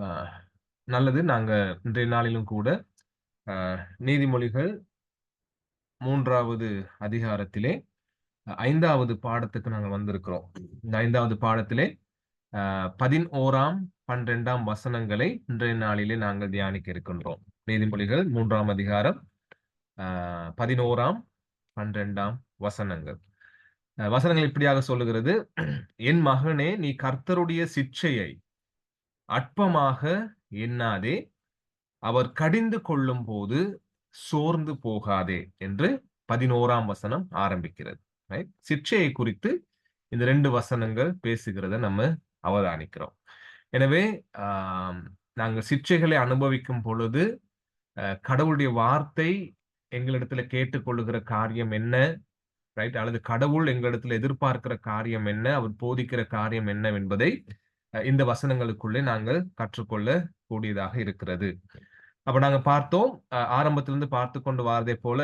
ஆ, நல்லது. நாங்க இன்றைய நாளிலும் கூட அ நீதிமொழிகள் 3வது அதிகாரத்திலே 5வது பாடத்துக்கு நாங்க வந்திருக்கிறோம். இந்த 5வது பாடத்திலே 11ஆம், 12ஆம் வசனங்களை இன்றைய நாளிலே நாங்கள் தியானிக்க இருக்கின்றோம். நீதிமொழிகள் 3ஆம் அதிகாரம் 11ஆம், 12ஆம் வசனங்கள். வசனங்கள் இப்படியாக சொல்லுகிறது: என் மகனே, நீ கர்த்தருடைய சிட்சையை அற்பமாக எண்ணாதே, அவர் கடிந்து கொள்ளும்போது சோர்ந்து போகாதே என்று 11ஆம் வசனம் ஆரம்பிக்கிறது. ரைட்? சிட்சையை குறித்து இந்த 2 வசனங்கள் பேசுகிறத நம்ம அவதானிக்கிறோம். எனவே ஆம், நாங்க சிட்சைகளை அனுபவிக்கும் பொழுது கடவுளுடைய வார்த்தை எங்களிடத்துல கேட்டுக்கொள்ளுகிற காரியம் என்ன, ரைட்? அல்லது கடவுள் எங்களிடத்துல எதிர்பார்க்கிற காரியம் என்ன, அவர் போதிக்கிற காரியம் என்னவென்பதை இந்த வசனங்களுக்குள்ளே நாங்கள் கற்றுக்கொள்ள கூடியதாக இருக்கிறது. அப்ப நாங்க பார்த்தோம், ஆரம்பத்திலிருந்து பார்த்துக் கொண்டு வாரதை போல,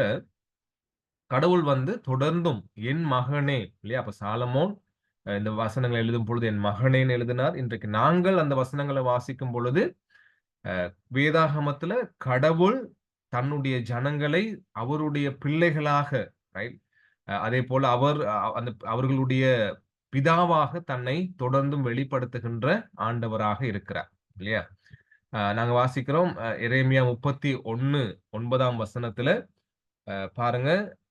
கடவுள் வந்து தொடர்ந்தும் என் மகனே, இல்லையா? அப்ப சாலமோன் இந்த வசனங்களை எழுதும் பொழுது என் மகனேன்னு எழுதினார். இன்றைக்கு நாங்கள் அந்த வசனங்களை வாசிக்கும் பொழுது வேதாகமத்துல கடவுள் தன்னுடைய ஜனங்களை அவருடைய பிள்ளைகளாக, ரைட்? அதே போல அவர் அந்த அவர்களுடைய பிதாவாக தன்னை தொடர்ந்தும் வெளிப்படுத்துகின்ற ஆண்டவராக இருக்கிறார், இல்லையா? நாங்க வாசிக்கிறோம், எரேமியா 31 9ஆம் வசனத்துல பாருங்க,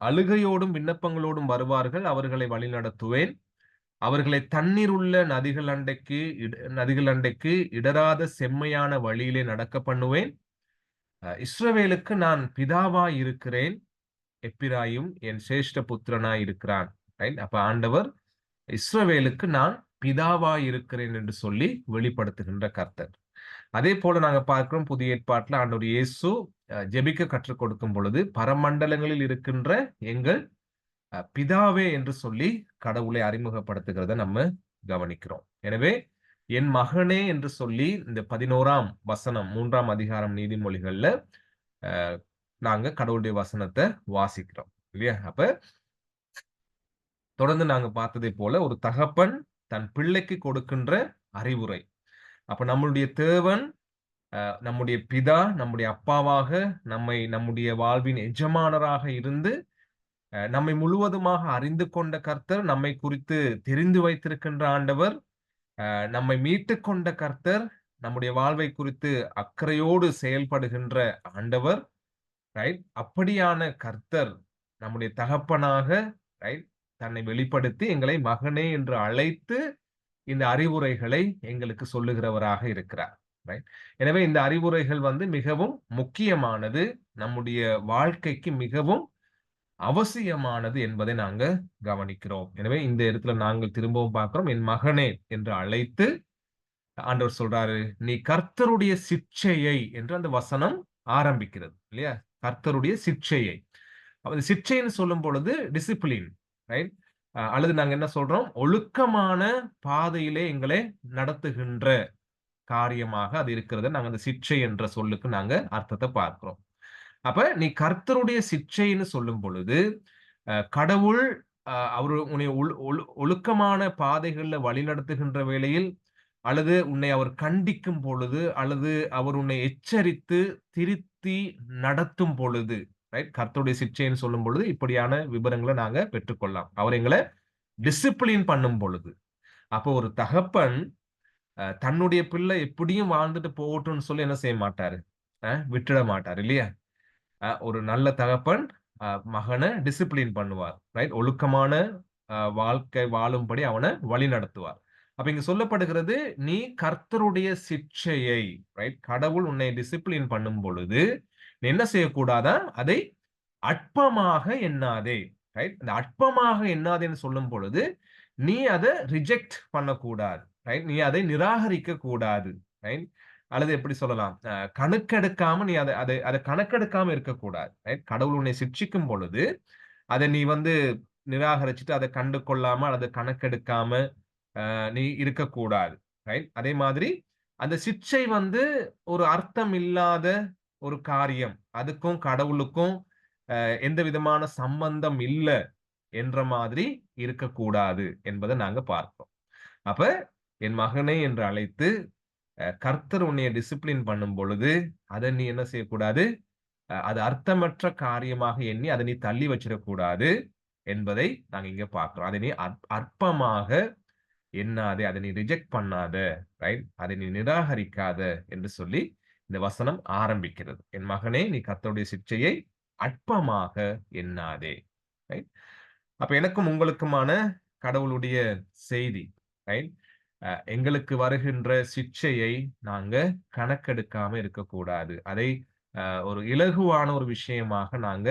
அழுகையோடும் விண்ணப்பங்களோடும் வருவார்கள், அவர்களை வழிநடத்துவேன், அவர்களை தண்ணீர் உள்ள நதிகள் அண்டைக்கு இடராத செம்மையான வழியிலே நடக்க பண்ணுவேன். இஸ்ரவேலுக்கு நான் பிதாவாய் இருக்கிறேன், எப்பிராயும் என் சிரேஷ்ட புத்திரனாய் இருக்கிறான். ரைட்? அப்ப ஆண்டவர் இஸ்ரவேலுக்கு நான் பிதாவாய் இருக்கிறேன் என்று சொல்லி வெளிப்படுத்துகின்ற கர்த்தர். அதே போல நாங்க பார்க்கிறோம், புதிய ஏற்பாட்டுல ஆண்டவர் இயேசு ஜெபிக்க கற்றுக் கொடுக்கும் பொழுது பரமண்டலங்களில் இருக்கின்ற எங்கள் பிதாவே என்று சொல்லி கடவுளை அறிமுகப்படுத்துகிறத நம்ம கவனிக்கிறோம். எனவே என் மகனே என்று சொல்லி இந்த 11ஆம் வசனம் 3ஆம் அதிகாரம் நீதிமொழிகள்ல நாங்க கடவுளுடைய வசனத்தை வாசிக்கிறோம், இல்லையா? அப்ப தொடர்ந்து நாங்க பார்த்ததை போல ஒரு தகப்பன் தன் பிள்ளைக்கு கொடுக்கின்ற அறிவுரை. அப்ப நம்மளுடைய தேவன், நம்முடைய பிதா, நம்முடைய அப்பாவாக நம்முடைய வாழ்வின் எஜமானராக இருந்து நம்மை முழுவதுமாக அறிந்து கொண்ட கர்த்தர், நம்மை குறித்து தெரிந்து வைத்திருக்கின்ற ஆண்டவர், நம்மை மீட்டுக் கொண்ட கர்த்தர், நம்முடைய வாழ்வை குறித்து அக்கறையோடு செயல்படுகின்ற ஆண்டவர், ரைட்? அப்படியான கர்த்தர் நம்முடைய தகப்பனாக, ரைட், தன்னை வெளிப்படுத்தி எங்களை மகனே என்று அழைத்து இந்த அறிவுரைகளை எங்களுக்கு சொல்லுகிறவராக இருக்கிறார். ரைட்? எனவே இந்த அறிவுரைகள் வந்து மிகவும் முக்கியமானது, நம்முடைய வாழ்க்கைக்கு மிகவும் அவசியமானது என்பதை நாங்க கவனிக்கிறோம். எனவே இந்த இடத்துல நாங்கள் திரும்பவும் பார்க்கிறோம், என் மகனே என்று அழைத்து ஆண்டவர் சொல்றாரு, நீ கர்த்தருடைய சிட்சையை என்று அந்த வசனம் ஆரம்பிக்கிறது, இல்லையா? கர்த்தருடைய சிட்சையை. அப்ப சிட்சைன்னு சொல்லும் பொழுது டிசிப்ளின், ரைட்? அல்லது நாங்க என்ன சொல்றோம், ஒழுக்கமான பாதையிலே எங்களை நடத்துகின்ற காரியமாக அது இருக்கிறது. நாங்க அந்த சிட்சை என்ற சொல்லுக்கு நாங்க அர்த்தத்தை பார்க்கிறோம். அப்ப நீ கர்த்தருடைய சிட்சைன்னு சொல்லும் பொழுது கடவுள் அவரு உன்னை ஒழுக்கமான பாதைகள்ல வழிநடத்துகின்ற வேளையில், அல்லது உன்னை அவர் கண்டிக்கும் பொழுது, அல்லது அவர் உன்னை எச்சரித்து திருத்தி நடத்தும் பொழுது, ரைட்? கர்த்தருடைய சிட்சைன்னு சொல்லும் பொழுது இப்படியான விவரங்களை நாங்க பெற்றுக்கொள்ளலாம். அவர் எங்களை டிசிப்ளின் பண்ணும் பொழுது. அப்போ ஒரு தகப்பன் தன்னுடைய பிள்ளை எப்படியும் வாழ்ந்துட்டு போகட்டும்னு சொல்லி என்ன செய்ய மாட்டாரு? விட்டுட மாட்டாரு, இல்லையா? ஒரு நல்ல தகப்பன் மகன டிசிப்ளின் பண்ணுவார், ரைட்? ஒழுக்கமான வாழ்க்கை வாழும்படி அவனை வழி நடத்துவார். அப்ப இங்க சொல்லப்படுகிறது, நீ கர்த்தருடைய சிட்சையை, ரைட்? கடவுள் உன்னை டிசிப்ளின் பண்ணும் பொழுது நீ என்ன செய்யக்கூடாதா? அதை அற்பமாக எண்ணாதே, ரைட்? இந்த அற்பமாக எண்ணாதேன்னு சொல்லும் பொழுது நீ அதை ரிஜெக்ட் பண்ணக்கூடாது, ரைட்? நீ அதை நிராகரிக்க கூடாது, ரைட்? அல்லது எப்படி சொல்லலாம், கணக்கெடுக்காம நீ அதை அதை அதை கணக்கெடுக்காம இருக்கக்கூடாது, ரைட்? கடவுள் உன்னை சிட்சிக்கும் பொழுது அதை நீ வந்து நிராகரிச்சுட்டு அதை கண்டு கொள்ளாம அல்லது கணக்கெடுக்காம நீ இருக்கக்கூடாது, ரைட்? அதே மாதிரி அந்த சிட்சை வந்து ஒரு அர்த்தம் இல்லாத ஒரு காரியம், அதுக்கும் கடவுளுக்கும் எந்த விதமான சம்பந்தம் இல்ல என்ற மாதிரி இருக்கக்கூடாது என்பதை நாங்க பார்க்கிறோம். அப்ப என் மகனே என்று அழைத்து கர்த்தர் உன்னைய டிசிப்ளின் பண்ணும் பொழுது, அத நீ என்ன செய்யக்கூடாது? அது அர்த்தமற்ற காரியமாக எண்ணி அதை நீ தள்ளி வச்சிடக்கூடாது என்பதை நாங்க இங்க பார்க்கிறோம். அதை நீ அற்பமாக எண்ணாதே, அதை நீ ரிஜெக்ட் பண்ணாத, ரைட்? அதை நீ நிராகரிக்காத என்று சொல்லி இந்த வசனம் ஆரம்பிக்கிறது. என் மகனே, நீ கர்த்தருடைய சிட்சையை அற்பமாக எண்ணாதே. ரைட்? அப்ப எனக்கும் உங்களுக்குமான கடவுளுடைய செய்தி, ரைட்? எங்களுக்கு வருகின்ற சிட்சையை நாங்க கணக்கெடுக்காம இருக்கக்கூடாது. அதை ஒரு இலகுவான ஒரு விஷயமாக நாங்க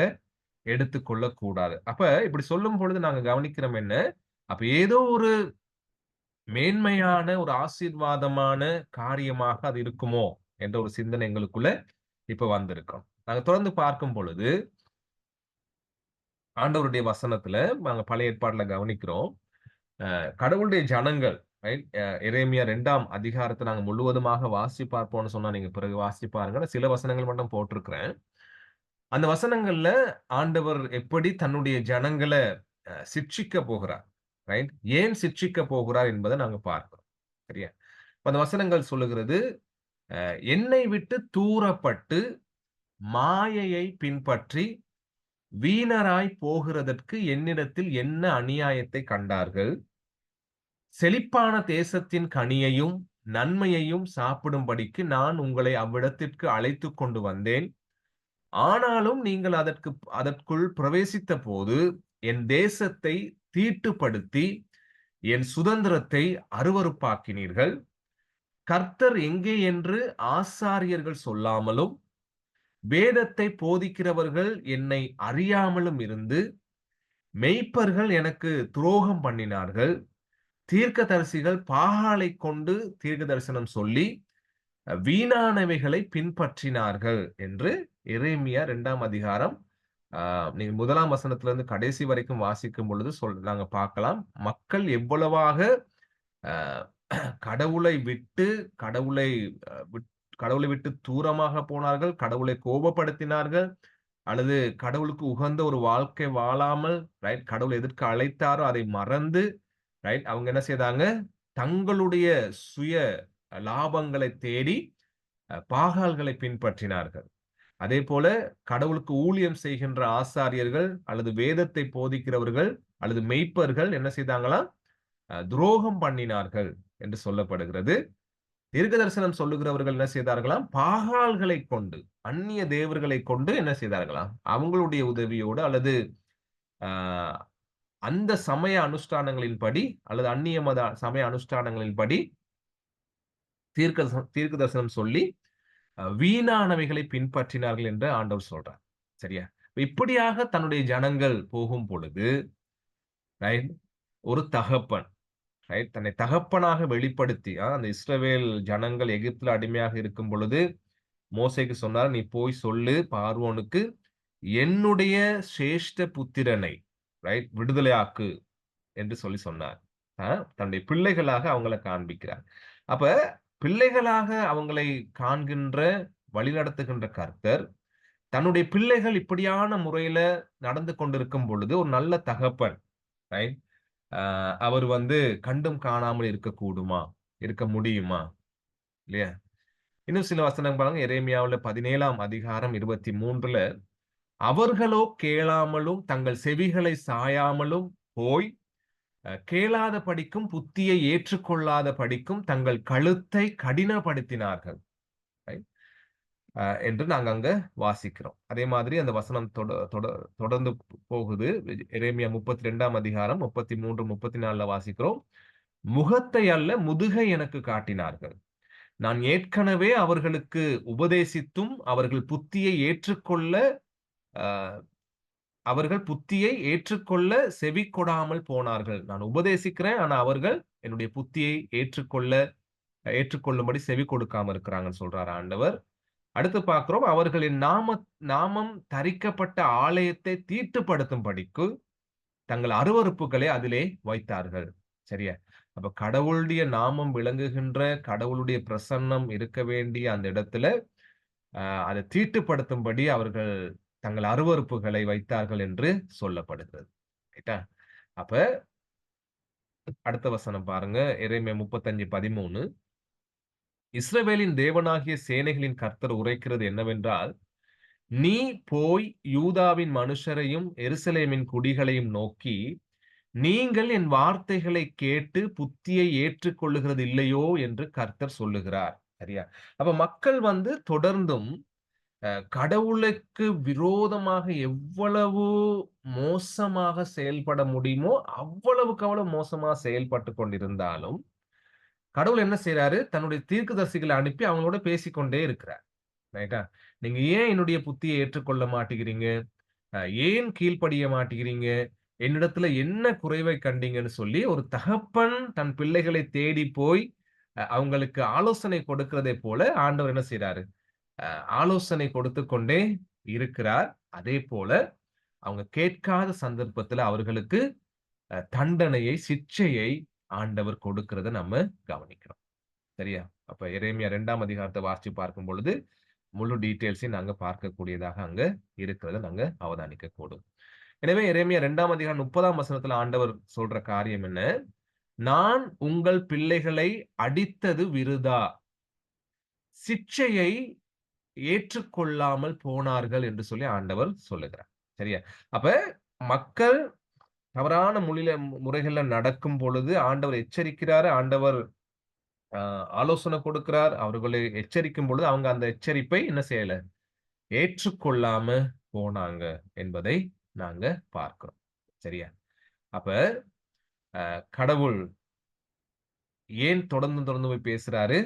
எடுத்துக்கொள்ளக் கூடாது. அப்ப இப்படி சொல்லும் பொழுது நாங்க கவனிக்கிறோம் என்ன? அப்ப ஏதோ ஒரு மேன்மையான ஒரு ஆசீர்வாதமான காரியமாக அது இருக்குமோ என்ற ஒரு சிந்தனை எங்களுக்குள்ள இப்ப வந்திருக்கும். நாங்க தொடர்ந்து பார்க்கும் பொழுது, ஆண்டவருடைய வசனத்துல நாங்க பழைய ஏற்பாடுல கவனிக்கிறோம். கடவுளுடைய ஜனங்கள், ரைட்? எரேமியா 2ஆம் அதிகாரத்த நாங்க முழுவதுமாக வாசிச்சு பார்ப்போம்னு சொன்னா, நீங்க பிறகு வாசிச்சு பாருங்க. நான் சில வசனங்கள் மட்டும் போட்டிருக்கிறேன். அந்த வசனங்கள்ல ஆண்டவர் எப்படி தன்னுடைய ஜனங்கள சிட்சிக்க போகிறார், ரைட்? ஏன் சிட்சிக்க போகிறார் என்பதை நாங்க பார்க்கிறோம். சரியா? அப்ப அந்த வசனங்கள் சொல்லுகிறது, என்னை விட்டு தூரப்பட்டு மாயையை பின்பற்றி வீணராய் போகிறதற்கு என்னிடத்தில் என்ன அநியாயத்தை கண்டார்கள்? செழிப்பான தேசத்தின் கனியையும் நன்மையையும் சாப்பிடும்படிக்கு நான் உங்களை அவ்விடத்திற்கு அழைத்துக் கொண்டு வந்தேன். ஆனாலும் நீங்கள் அதற்குள் பிரவேசித்தபோது என் தேசத்தை தீட்டுப்படுத்தி என் சுதந்திரத்தை அருவருப்பாக்கினீர்கள். கர்த்தர் எங்கே என்று ஆசாரியர்கள் சொல்லாமலும் வேதத்தை போதிக்கிறவர்கள் என்னை அறியாமலும் இருந்து மெய்ப்பர்கள் எனக்கு துரோகம் பண்ணினார்கள். தீர்க்கதரிசிகள் பாகாலைக் கொண்டு தீர்க்க தரிசனம் சொல்லி வீணானவைகளை பின்பற்றினார்கள் என்று எரேமியா 2ஆம் அதிகாரம் நீங்க 1ஆம் வசனத்திலிருந்து கடைசி வரைக்கும் வாசிக்கும் பொழுது நாங்க பார்க்கலாம். மக்கள் எவ்வளவாக அ கடவுளை விட்டு கடவுளை அ விட் கடவுளை விட்டு தூரமாக போனார்கள், கடவுளை கோபப்படுத்தினார்கள், அல்லது கடவுளுக்கு உகந்த ஒரு வாழ்க்கை வாழாமல், ரைட்? கடவுள் எதற்கு அழைத்தாரோ அதை மறந்து, ரைட்? அவங்க என்ன செய்தாங்க? தங்களுடைய சுய லாபங்களை தேடி பாகால்களை பின்பற்றினார்கள். அதேபோல கடவுளுக்கு ஊழியம் செய்கின்ற ஆசாரியர்கள் அல்லது வேதத்தை போதிக்கிறவர்கள் அல்லது மெய்ப்பர்கள் என்ன செய்தாங்களாம்? துரோகம் பண்ணினார்கள் என்று சொல்லப்படுகிறது. தீர்க்க தரிசனம் சொல்லுகிறவர்கள் என்ன செய்தார்களாம்? பாகால்களை கொண்டு, அந்நிய தேவர்களை கொண்டு என்ன செய்தார்களாம்? அவங்களுடைய உதவியோடு அல்லது ஆ அந்த சமய அனுஷ்டானங்களின்படி அல்லது அந்நிய மத சமய அனுஷ்டானங்களின்படி தீர்க்க தரிசனம் சொல்லி வீணானவைகளை பின்பற்றினார்கள் என்று ஆண்டவர் சொல்றார். சரியா? இப்படியாக தன்னுடைய ஜனங்கள் போகும் பொழுது, ரைட்? ஒரு தகப்பன், ரைட்? தன்னை தகப்பனாக வெளிப்படுத்தி, அந்த இஸ்ரவேல் ஜனங்கள் எகிப்துல அடிமையாக இருக்கும் பொழுது, மோசேக்கு சொன்னார், "நீ போய் சொல்லு பார்வோனுக்கு, என்னுடைய சிரேஷ்ட புத்திரனை, ரைட்? விடுதலையாக்கு" என்று சொல்லி சொன்னார். தன்னுடைய பிள்ளைகளாக அவங்கள காண்பிக்கிறார். அப்ப பிள்ளைகளாக அவங்களை காண்கின்ற, வழிநடத்துகின்ற கர்த்தர், தன்னுடைய பிள்ளைகள் இப்படியான முறையில நடந்து கொண்டிருக்கும் பொழுது, ஒரு நல்ல தகப்பன், ரைட்? அ அவர் வந்து கண்டும் காணாமல் இருக்கக்கூடுமா? இருக்க முடியுமா? இல்லையா? இன்னும் சில வசனம் பாருங்க. எரேமியாவுல 17ஆம் அதிகாரம் 23ல, அவர்களோ கேளாமலும், தங்கள் செவிகளை சாயாமலும் போய், கேளாத படிக்கும், புத்தியை ஏற்றுக்கொள்ளாத படிக்கும், தங்கள் கழுத்தை கடினப்படுத்தினார்கள். ரைட்? என்று நாங்க அங்க வாசிக்கிறோம். அதே மாதிரி அந்த வசனம் தொடர்ந்து போகுது. எரேமியா 32ஆம் அதிகாரம் 33, 34ல வாசிக்கிறோம். முகத்தை அல்ல முதுகை எனக்கு காட்டினார்கள். நான் ஏற்கனவே அவர்களுக்கு உபதேசித்தும் அ அவர்கள் புத்தியை ஏற்றுக்கொள்ள செவி கொடாமல் போனார்கள். நான் உபதேசிக்கிறேன். ஆனா அவர்கள் என்னுடைய புத்தியை ஏற்றுக்கொள்ளும்படி செவி கொடுக்காம இருக்கிறாங்கன்னு சொல்றாரு ஆண்டவர். அடுத்து பார்க்கிறோம். அவர்களின் நாமம் தரிக்கப்பட்ட ஆலயத்தை தீட்டுப்படுத்தும்படிக்கு தங்கள் அருவருப்புகளை அதிலே வைத்தார்கள். சரியா? அப்ப கடவுளுடைய நாமம் விளங்குகின்ற, கடவுளுடைய பிரசன்னம் இருக்க வேண்டிய அந்த இடத்துல, அ அதை தீட்டுப்படுத்தும்படி அவர்கள் தங்கள் அருவருப்புகளை வைத்தார்கள் என்று சொல்லப்படுகிறது. ரைட்டா? அப்ப அடுத்த வசனம் பாருங்க. எரேமியா 35:13. இஸ்ரவேலின் தேவனாகிய சேனைகளின் கர்த்தர் உரைக்கிறது என்னவென்றால், நீ போய் யூதாவின் மனுஷரையும் எருசலேமின் குடிகளையும் நோக்கி, நீங்கள் என் வார்த்தைகளை கேட்டு புத்தியை ஏற்றுக்கொள்ளுகிறது இல்லையோ என்று கர்த்தர் சொல்லுகிறார். சரியா? அப்ப மக்கள் வந்து தொடர்ந்தும் கடவுளுக்கு விரோதமாக எவ்வளவு மோசமாக செயல்பட முடியுமோ, அவ்வளவுக்கு அவ்வளவு மோசமா செயல்பட்டுக் கொண்டிருந்தாலும், கடவுள் என்ன செய்றாரு? தன்னுடைய தீர்க்கதரிசிகள அனுப்பி அவங்களோட பேசிக்கொண்டே இருக்கிறார். ரைட்டா? நீங்க ஏன் என்னுடைய புத்திய ஏற்றுக்கொள்ள மாட்டேங்கிறீங்க? ஏன் கீழ்ப்படிய மாட்டேங்கிறீங்க? என்னிடத்துல என்ன குறைவை கண்டீங்கன்னு சொல்லி, ஒரு தகப்பன் தன் பிள்ளைகளை தேடி போய், அவங்களுக்கு ஆலோசனை கொடுக்கிறதைப் போல ஆண்டவர் என்ன செய்றாரு? அ ஆலோசனை கொடுத்துக் கொண்டே இருக்கிறார். அதேபோல அவங்க கேட்காத சந்தர்ப்பத்துல அவர்களுக்கு தண்டனையை, சிட்சையை ஆண்டவர் கொடுக்கிறத நம்ம கவனிக்கிறோம். சரியா? அப்ப எரேமியா 2ஆம் அதிகாரத்த வாசிச்சு பார்க்கும் பொழுது, முழு டீட்டெயில்ஸையும் நாங்க பார்க்கக்கூடியதாக அங்க இருக்கிறத நாங்க அவதானிக்க கூடும். எனவே எரேமியா 2ஆம் அதிகாரம் 30ஆம் வசனத்துல ஆண்டவர் சொல்ற காரியம் என்ன? நான் உங்கள் பிள்ளைகளை அடித்தது விருதா, சிட்சையை ஏற்றுக்கொள்ளாமல் போனார்கள் என்று சொல்லி ஆண்டவர் சொல்லுகிறார். சரியா? அப்ப மக்கள் தவறான முறைகள்ல நடக்கும் பொழுது ஆண்டவர் எச்சரிக்கிறாரு. ஆண்டவர் அ ஆலோசனை கொடுக்கிறார். அவர்களை எச்சரிக்கும் பொழுது அவங்க அந்த எச்சரிப்பை என்ன செய்யல? ஏற்றுக்கொள்ளாம போனாங்க என்பதை நாங்க பார்க்கிறோம். சரியா? அப்ப கடவுள் ஏன் தொடர்ந்து தொடர்ந்து போய் பேசுறாரு?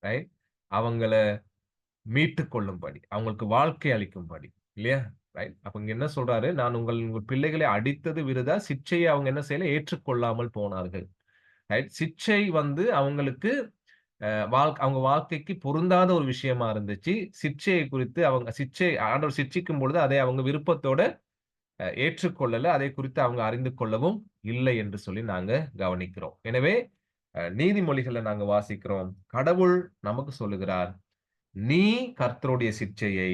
ரைட்? அவங்கள மீட்டுக் கொள்ளும்படி, அவங்களுக்கு வாழ்க்கை அளிக்கும்படி. இல்லையா? ரைட். அப்ப இங்க என்ன சொல்றாரு? நான் உங்கள் பிள்ளைகளை அடித்தது விருதா, சிட்சையை அவங்க என்ன செய்யல? ஏற்றுக்கொள்ளாமல் போனார்கள். ரைட். சிட்சை வந்து அவங்களுக்கு அவங்க வாழ்க்கைக்கு பொருந்தாத ஒரு விஷயமா இருந்துச்சு. சிட்சையை குறித்து அவங்க ஆண்டவர் சிட்சிக்கும் பொழுது அதை அவங்க விருப்பத்தோட ஏற்றுக்கொள்ளல. அதை குறித்து அவங்க அறிந்து கொள்ளவும் இல்லை என்று சொல்லி நாங்க கவனிக்கிறோம். எனவே நீதிமொழிகள்ல நாங்க வாசிக்கிறோம். கடவுள் நமக்கு சொல்லுகிறார், "நீ கர்த்தருடைய சிட்சையை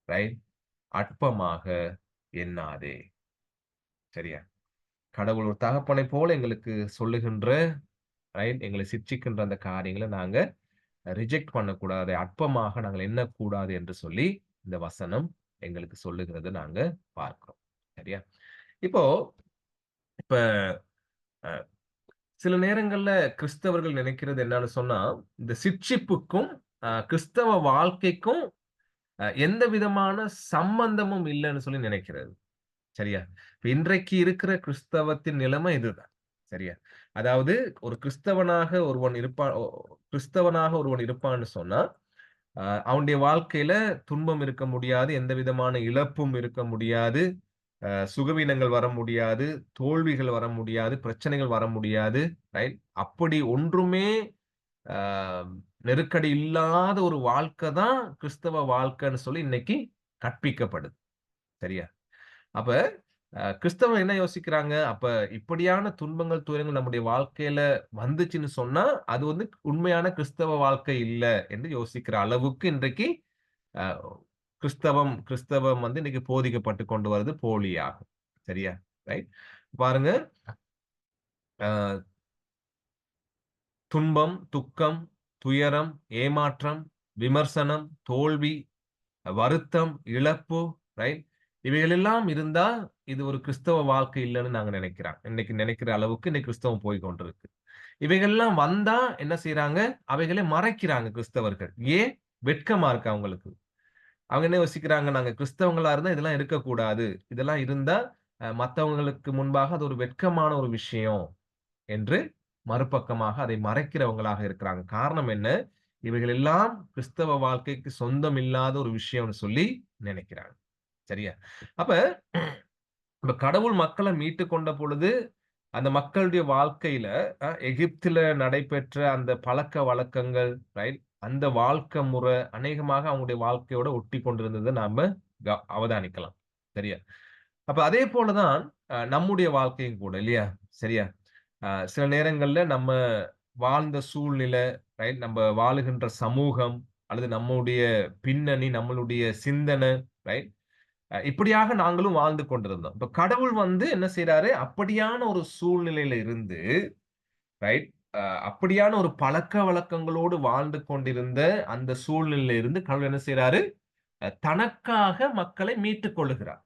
ரைட் அற்பமாக எண்ணாதே." சரியா? கடவுள் ஒரு தகப்பனைப் போல எங்களுக்கு சொல்லுகின்ற ரைட் எங்களை சிட்சிக்கின்ற அந்த காரியங்கள நாங்க ரிஜெக்ட் பண்ணக்கூடாது. அதை அற்பமாக நாங்கள் எண்ணக்கூடாது என்று சொல்லி இந்த வசனம் எங்களுக்கு சொல்லுகிறத நாங்க பார்க்கிறோம். சரியா? இப்போ இப்ப அ சில நேரங்கள்ல கிறிஸ்தவர்கள் நினைக்கிறது என்னன்னு சொன்னா, இந்த சிட்சிப்புக்கும் கிறிஸ்தவ வாழ்க்கைக்கும் எந்த விதமான சம்பந்தமும் இல்லன்னு சொல்லி நினைக்கிறது. சரியா? இப்ப இன்றைக்கு இருக்கிற கிறிஸ்தவத்தின் நிலைமை இதுதான். சரியா? அதாவது ஒரு கிறிஸ்தவனாக ஒருவன் இருப்பான்னு சொன்னா, அவனுடைய வாழ்க்கையில துன்பம் இருக்க முடியாது. எந்த விதமான இழப்பும் இருக்க முடியாது. சுகவீனங்கள் வர முடியாது. தோல்விகள் வர முடியாது. பிரச்சனைகள் வர முடியாது. ரைட்? அப்படி ஒன்றுமே அ நெருக்கடி இல்லாத ஒரு வாழ்க்கை தான் கிறிஸ்தவ வாழ்க்கைன்னு சொல்லி இன்னைக்கு கற்பிக்கப்படுது. சரியா? அப்ப கிறிஸ்தவம் என்ன யோசிக்கிறாங்க? அப்ப இப்படியான துன்பங்கள், துயரங்கள் நம்முடைய வாழ்க்கையில வந்துச்சுன்னு சொன்னா, அது வந்து உண்மையான கிறிஸ்தவ வாழ்க்கை இல்ல என்று யோசிக்கிற அளவுக்கு இன்றைக்கு அ கிறிஸ்தவம் வந்து இன்னைக்கு போதிக்கப்பட்டு கொண்டு வருது போலியாக. சரியா? ரைட். பாருங்க, அ துன்பம், துக்கம், துயரம், ஏமாற்றம், விமர்சனம், தோல்வி, வருத்தம், இழப்பு, ரைட்? இவைகள் எல்லாம் இருந்தா, இது ஒரு கிறிஸ்தவ வாழ்க்கை இல்லன்னு நாங்க நினைக்கிறோம். இன்னைக்கு நினைக்கிற அளவுக்கு இன்னைக்கு கிறிஸ்தவம் போய் கொண்டிருக்கு. இவைகள்லாம் வந்தா என்ன செய்றாங்க? அவைகளை மறைக்கிறாங்க கிறிஸ்தவர்கள். ஏன்? வெட்கமா இருக்கு அவங்களுக்கு. அவங்க என்ன யோசிக்கிறாங்க, நாங்க கிறிஸ்தவங்களா இருந்தா இதெல்லாம் இருக்கக்கூடாது. இதெல்லாம் இருந்தா மத்தவங்களுக்கு முன்பாக அது ஒரு வெட்கமான ஒரு விஷயம் என்று மறுபக்கமாக அதை மறைக்கிறவங்களாக இருக்கிறாங்க. காரணம் என்ன? இவைகள் எல்லாம் கிறிஸ்தவ வாழ்க்கைக்கு சொந்தம் இல்லாத ஒரு விஷயம்னு சொல்லி நினைக்கிறாங்க. சரியா? அப்ப இப்ப கடவுள் மக்கள மீட்டுக் கொண்ட பொழுது, அந்த மக்களுடைய வாழ்க்கையில எகிப்தில நடைபெற்ற அந்த பழக்கவழக்கங்கள், ரைட்? அந்த வாழ்க்கை முறை அநேகமாக அவங்களுடைய வாழ்க்கையோட ஒட்டிக் கொண்டிருந்தத நாம அவதானிக்கலாம். சரியா? அப்ப அதே போல தான் நம்முடைய வாழ்க்கையும் கூட இல்லையா? சரியா? சில நேரங்கள்ல நம்ம வாழ்ந்த சூழ்நிலை, ரைட்? நம்ம வாழுகின்ற சமூகம் அல்லது நம்முடைய பின்னணி, நம்மளுடைய சிந்தனை, ரைட்? இப்படியாக நாங்களும் வாழ்ந்து கொண்டிருந்தோம். இப்ப கடவுள் வந்து என்ன செய்றாரு? அப்படியான ஒரு சூழ்நிலையில இருந்து, ரைட்? அப்படியான ஒரு பழக்கவழக்கங்களோடு வாழ்ந்து கொண்டிருந்த அந்த சூழ்நிலையில இருந்து கடவுள் என்ன செய்றாரு? தனக்காக மக்களை மீட்டுக் கொள்ளுகிறார்.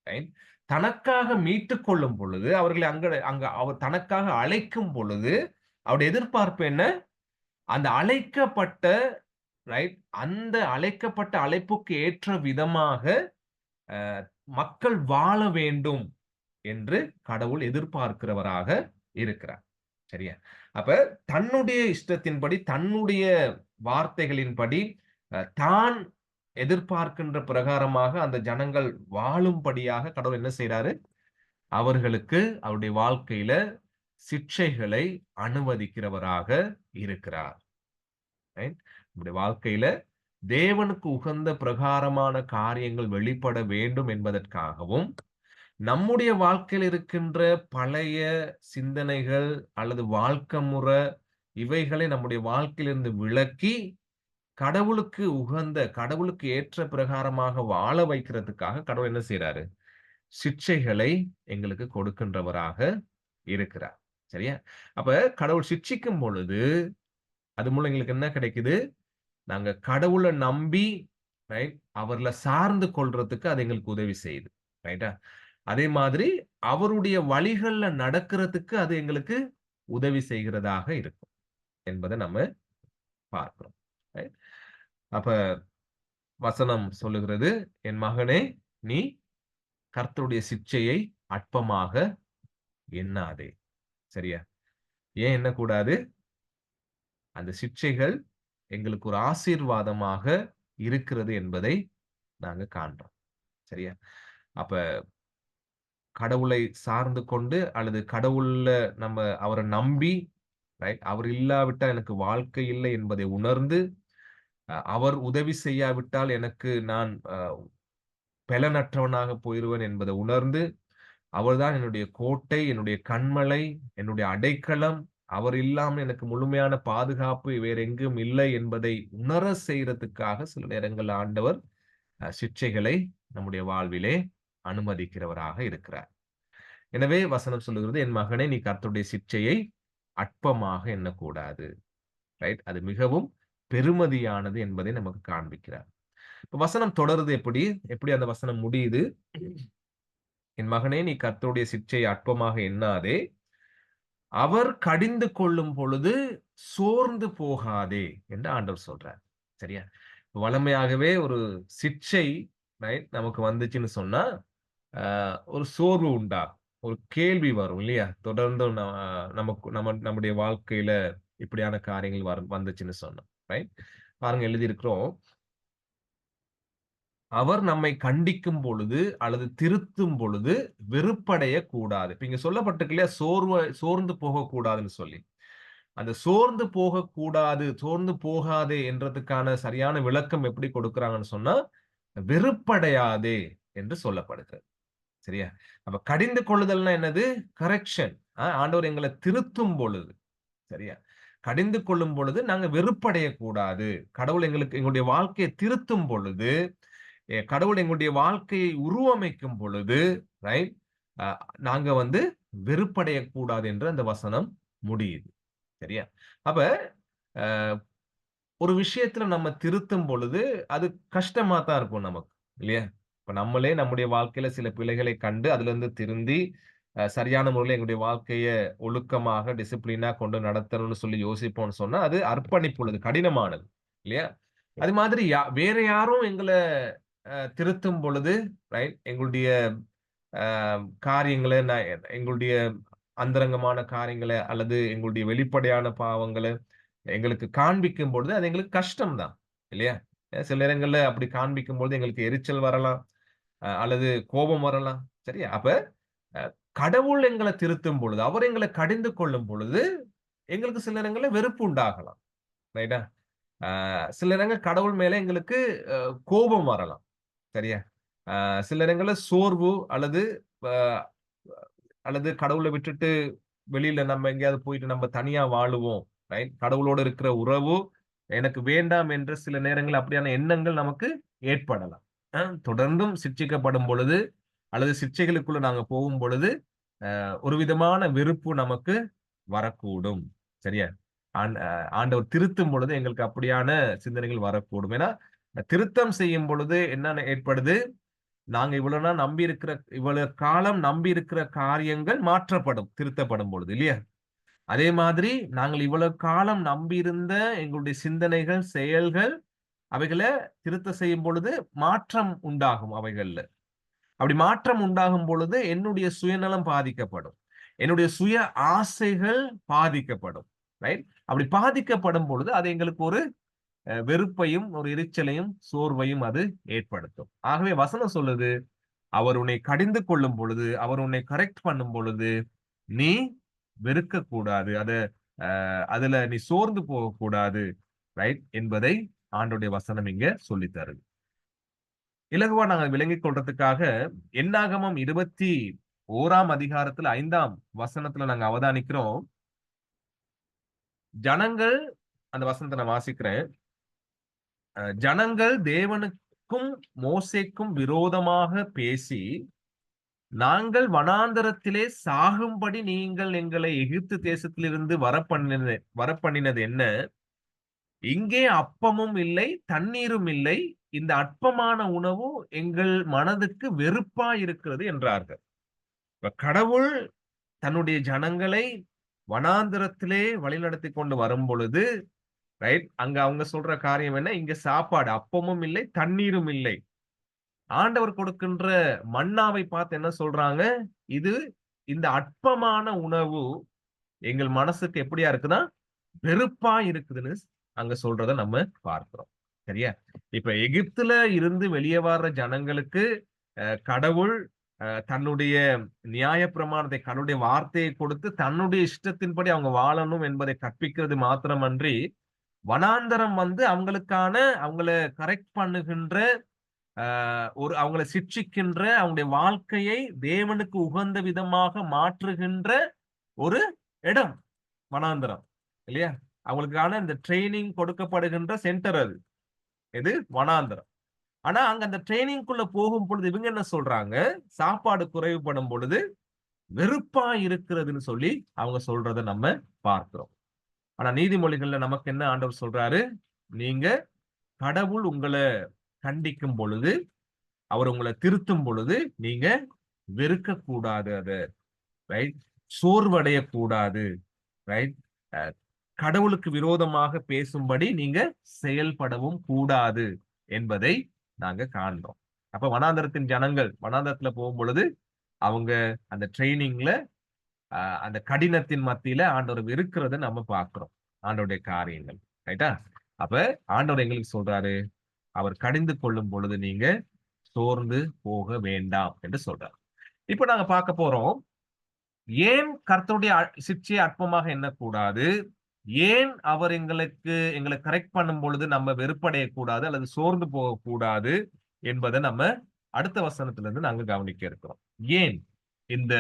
ரைட். தனக்காக மீட்டுக் கொள்ளும் பொழுது, அவர்களை அங்க அவர் தனக்காக அழைக்கும் பொழுது, அவருடைய எதிர்பார்ப்பு என்ன? அந்த அழைக்கப்பட்ட ரைட் அந்த அழைக்கப்பட்ட அழைப்புக்கு ஏற்ற விதமாக அ மக்கள் வாழ வேண்டும் என்று கடவுள் எதிர்பார்க்கிறவராக இருக்கிறார். சரியா? அப்ப தன்னுடைய இஷ்டத்தின்படி, தன்னுடைய வார்த்தைகளின்படி, தான் எதிர்பார்க்கின்ற பிரகாரமாக அந்த ஜனங்கள் வாழும்படியாக கடவுள் என்ன செய்றாரு? அவர்களுக்கு அவருடைய வாழ்க்கையில சிட்சைகளை அனுமதிக்கிறவராக இருக்கிறார். ரைட்? நம்முடைய வாழ்க்கையில தேவனுக்கு உகந்த பிரகாரமான காரியங்கள் வெளிப்பட வேண்டும் என்பதற்காகவும், நம்முடைய வாழ்க்கையில் இருக்கின்ற பழைய சிந்தனைகள் அல்லது வாழ்க்கை முறை, இவைகளை நம்முடைய வாழ்க்கையிலிருந்து விலக்கி, கடவுளுக்கு உகந்த, கடவுளுக்கு ஏற்ற பிரகாரமாக வாழ வைக்கிறதுக்காக கடவுள் என்ன செய்றாரு? சிட்சைகளை எங்களுக்கு கொடுக்கின்றவராக இருக்கிறார். சரியா? அப்ப கடவுள் சிட்சிக்கும் பொழுது, அது மூலம் எங்களுக்கு என்ன கிடைக்குது? நாங்க கடவுள நம்பி, ரைட், அவர்ல சார்ந்து கொள்றதுக்கு அது எங்களுக்கு உதவி செய்யுது. ரைட்டா? அதே மாதிரி அவருடைய வழிகள்ல நடக்கிறதுக்கு அது எங்களுக்கு உதவி செய்கிறதாக இருக்கும் என்பத நம்ம பார்க்கிறோம். ரைட்? அப்ப வசனம் சொல்லுகிறது, "என் மகனே, நீ கர்த்தருடைய சிட்சையை அற்பமாக எண்ணாதே." சரியா? ஏன் எண்ணக்கூடாது? அந்த சிட்சைகள் எங்களுக்கு ஒரு ஆசீர்வாதமாக இருக்கிறது என்பதை நாங்க காண்றோம். சரியா? அப்ப கடவுளை சார்ந்து கொண்டு அல்லது கடவுள்ல நம்ம அவர நம்பி, ரைட், அவர் இல்லாவிட்டால் எனக்கு வாழ்க்கை இல்லை என்பதை உணர்ந்து, அவர் உதவி செய்யாவிட்டால் எனக்கு நான் பெலனற்றவனாக போயிருவேன் என்பதை உணர்ந்து, அவர்தான் என்னுடைய கோட்டை, என்னுடைய கன்மலை, என்னுடைய அடைக்கலம். அவர் இல்லாமல் எனக்கு முழுமையான பாதுகாப்பு வேற எங்கும் இல்லை என்பதை உணர செய்றதுக்காக சில நேரங்கள்ல ஆண்டவர் சிட்சைகளை நம்முடைய வாழ்விலே அனுமதிக்கிறவராக இருக்கிறார். எனவே வசனம் சொல்லுகிறது, "என் மகனே, நீ கர்த்தருடைய சிட்சையை அற்பமாக எண்ணக்கூடாது." ரைட்? அது மிகவும் பெருமதியானது என்பதை நமக்கு காண்பிக்கிறார். இப்ப வசனம் தொடருது எப்படி? எப்படி அந்த வசனம் முடியுது? "என் மகனே, நீ கர்த்தருடைய சிட்சையை அற்பமாக எண்ணாதே. அவர் கடிந்து கொள்ளும் பொழுது சோர்ந்து போகாதே" என்று ஆண்டவர் சொல்றார். சரியா? வழமையாகவே ஒரு சிட்சை, ரைட், நமக்கு வந்துச்சுன்னு சொன்னா, ஒரு சோர்வு உண்டாகும். ஒரு கேள்வி வரும் இல்லையா? தொடர்ந்து நம்முடைய வாழ்க்கையில இப்படியான காரியங்கள் வந்துச்சுன்னு சொன்னா. ரைட்? பாருங்க, எழுதியிருக்கிறோம். அவர் நம்மை கண்டிக்கும் பொழுது அல்லது திருத்தும் பொழுது வெறுப்படையக் கூடாது. இப்ப இங்க சொல்லப்பட்டிருக்கு இல்லையா? சோர்ந்து போகக்கூடாதுன்னு சொல்லி. அந்த சோர்ந்து போகக்கூடாது, சோர்ந்து போகாதே என்றதுக்கான சரியான விளக்கம் எப்படி கொடுக்குறாங்கன்னு சொன்னா, வெறுப்படையாதே என்று சொல்லப்படுகிறது. சரியா? அப்ப கடிந்து கொள்ளுதல்னா என்னது? கரெக்ஷன். ஆண்டவர் எங்கள திருத்தும் பொழுது. சரியா? கடிந்து கொள்ளும் பொழுது நாங்க வெறுப்படையக்கூடாது. கடவுள் எங்களுடைய வாழ்க்கையை திருத்தும் பொழுது, கடவுள் எங்களுடைய வாழ்க்கையை உருவமைக்கும் பொழுது, ரைட், அ நாங்க வெறுப்படையக்கூடாது என்று அந்த வசனம் முடியுது. சரியா? அப்ப அ ஒரு விஷயத்துல நம்ம திருத்தும் பொழுது, அது கஷ்டமா தான் இருக்கும் நமக்கு. இல்லையா? இப்ப நம்மளே நம்முடைய வாழ்க்கையில சில பிழைகளை கண்டு, அதிலிருந்து திருந்தி, சரியான முறையில எங்களுடைய வாழ்க்கைய ஒழுக்கமாக, டிசிப்ளினா கொண்டு நடத்தணும்னு சொல்லி யோசிப்போம்ன்னு சொன்னா, அது அர்ப்பணிப்புள்ளது, கடினமானது. இல்லையா? அது மாதிரி வேற யாரும் எங்கள திருத்தும் பொழுது, ரைட், எங்களுடைய அ காரியங்கள எங்களுடைய அந்தரங்கமான காரியங்கள அல்லது எங்களுடைய வெளிப்படையான பாவங்கள எங்களுக்கு காண்பிக்கும் பொழுது, அது எங்களுக்கு கஷ்டம் தான். இல்லையா? சில நேரங்கள்ல அப்படி காண்பிக்கும்பொழுது எங்களுக்கு எரிச்சல் வரலாம். அல்லது கோபம் வரலாம். சரியா? அப்ப அ கடவுள் எங்கள திருத்தும் பொழுது, அவர் எங்கள கடிந்து கொள்ளும் பொழுது, எங்களுக்கு சில நேரங்கள்ல வெறுப்பு உண்டாகலாம். ரைட்டா? அ சில நேரங்கள் கடவுள் மேல எங்களுக்கு அ கோபம் வரலாம். சரியா? சில நேரங்கள்ல சோர்வு அ அல்லது கடவுள விட்டுட்டு வெளியில நம்ம எங்கேயாவது போயிட்டு நம்ம தனியா வாழுவோம். ரைட்? கடவுளோடு இருக்கிற உறவு எனக்கு வேண்டாம் என்ற சில நேரங்கள்ல அப்படியான எண்ணங்கள் நமக்கு ஏற்படலாம். தொடர்ந்தும் சிட்சிக்கப்படும் பொழுது, அல்லது சிட்சைகளுக்குள்ள நாங்க போகும் பொழுது, ஒரு விதமான வெறுப்பு நமக்கு வரக்கூடும். சரியா? ஆண்டவர் திருத்தும் பொழுது எங்களுக்கு அப்படியான சிந்தனைகள் வரக்கூடும். ஏன்னா, திருத்தம் செய்யும் பொழுது என்ன ஏற்படுது? நாங்க இவ்வளவு காலம் நம்பி இருக்கிற காரியங்கள் மாற்றப்படும், திருத்தப்படும் பொழுது இல்லையா? அதே மாதிரி நாங்கள் இவ்வளவு காலம் நம்பியிருந்த எங்களுடைய சிந்தனைகள், செயல்கள் அவைகள திருத்த செய்யும் பொழுது மாற்றம் உண்டாகும் அவைகள்ல. அப்படி மாற்றம் உண்டாகும் பொழுது என்னுடைய சுயநலம் பாதிக்கப்படும். என்னுடைய சுய ஆசைகள் பாதிக்கப்படும். ரைட்? அப்படி பாதிக்கப்படும் பொழுது அது எங்களுக்கு ஒரு வெறுப்பையும், ஒரு எரிச்சலையும், சோர்வையும் அது ஏற்படுத்தும். ஆகவே வசனம் சொல்லுது, அவர் உன்னை கடிந்து கொள்ளும் பொழுது, அவர் உன்னை கரெக்ட் பண்ணும் பொழுது, நீ வெறுக்கக்கூடாது. அதுல நீ சோர்ந்து போகக்கூடாது. ரைட்? என்பதை ஆண்டவருடைய வசனம் இங்க சொல்லித் தருது. இலகுவா நாங்க விளங்கிக் கொள்றதுக்காக என்னாகமம் 21ஆம் அதிகாரத்துல 5ஆம் வசனத்துல நாங்க அவதானிக்கிறோம். ஜனங்கள் அந்த வசனத்தை நான் வாசிக்கிறேன். ஜனங்கள் தேவனுக்கும் மோசேக்கும் விரோதமாக பேசி, நாங்கள் வனாந்தரத்திலே சாகும்படி நீங்கள் எங்களை எகிப்து தேசத்திலிருந்து வரப்பண்ணினது என்ன? இங்கே அப்பமும் இல்லை, தண்ணீரும் இல்லை. இந்த அற்பமான உணவு எங்கள் மனதுக்கு வெறுப்பா இருக்கிறது என்றார்கள். இப்ப கடவுள் தன்னுடைய ஜனங்களை வனாந்திரத்திலே வழிநடத்தி கொண்டு வரும் பொழுது, ரைட்? அங்க அவங்க சொல்ற காரியம் என்ன? இங்க சாப்பாடு அப்பமும் இல்லை, தண்ணீரும் இல்லை. ஆண்டவர் கொடுக்கின்ற மன்னாவை பார்த்து என்ன சொல்றாங்க? இது இந்த அற்பமான உணவு எங்கள் மனசுக்கு எப்படியா இருக்குன்னா, வெறுப்பா இருக்குதுன்னு அங்க சொல்றத நம்ம பார்க்கிறோம். சரியா? இப்ப எகிப்துல இருந்து வெளியே வர்ற ஜனங்களுக்கு கடவுள் தன்னுடைய நியாயப்பிரமாணத்தை, கடவுளுடைய வார்த்தையை கொடுத்து தன்னுடைய இஷ்டத்தின்படி அவங்க வாழணும் என்பதை கற்பிக்கிறது மாத்திரமன்றி, வனாந்தரம் வந்து அவங்கள கரெக்ட் பண்ணுகின்ற அவங்கள சிட்சிக்கின்ற, அவங்களுடைய வாழ்க்கையை தேவனுக்கு உகந்த விதமாக மாற்றுகின்ற ஒரு இடம் வனாந்தரம். இல்லையா? அவங்களுக்கான இந்த ட்ரெய்னிங் கொடுக்கப்படுகின்ற சென்டர் அது. இது வனாந்தரம். ஆனா அங்க அந்த ட்ரெய்னிங்குள்ள போகும் பொழுது இவங்க என்ன சொல்றாங்க? சாப்பாடு குறைவுபடும் பொழுது வெறுப்பா இருக்கிறதுன்னு சொல்லி அவங்க சொல்றத நம்ம பார்க்கிறோம். ஆனா நீதிமொழிகள்ல நமக்கு என்ன ஆண்டவர் சொல்றாரு? நீங்க கடவுள் உங்கள கண்டிக்கும் பொழுது, அவர் உங்கள திருத்தும் பொழுது, நீங்க வெறுக்கக்கூடாது அத. ரைட்? சோர்வடையக்கூடாது. ரைட்? அ கடவுளுக்கு விரோதமாக பேசும்படி நீங்க செயல்படவும் கூடாது என்பதை நாங்க காண்றோம். அப்ப வனாந்தரத்தின் ஜனங்கள் வனாந்தரத்துல போகும்பொழுது, அவங்க அந்த ட்ரெய்னிங்ல அந்த கடினத்தின் மத்தியில ஆண்டவர் இருக்கிறத நம்ம பார்க்கிறோம். ஆண்டவருடைய காரியங்கள். ரைட்டா? அப்ப ஆண்டவர் எங்களுக்கு சொல்றாரு, அவர் கடிந்து கொள்ளும் பொழுது நீங்க சோர்ந்து போக வேண்டாம் என்று சொல்றார். இப்ப நாங்க பார்க்க போறோம். ஏன் கர்த்தருடைய சிட்சையை அற்பமாக எண்ணக்கூடாது? ஏன் அவர் எங்களை கரெக்ட் பண்ணும் பொழுது நம்ம வெறுப்படையக்கூடாது அல்லது சோர்ந்து போகக்கூடாது என்பதை நம்ம அடுத்த வசனத்திலிருந்து நாங்க கவனிக்க இருக்கிறோம். ஏன் இந்த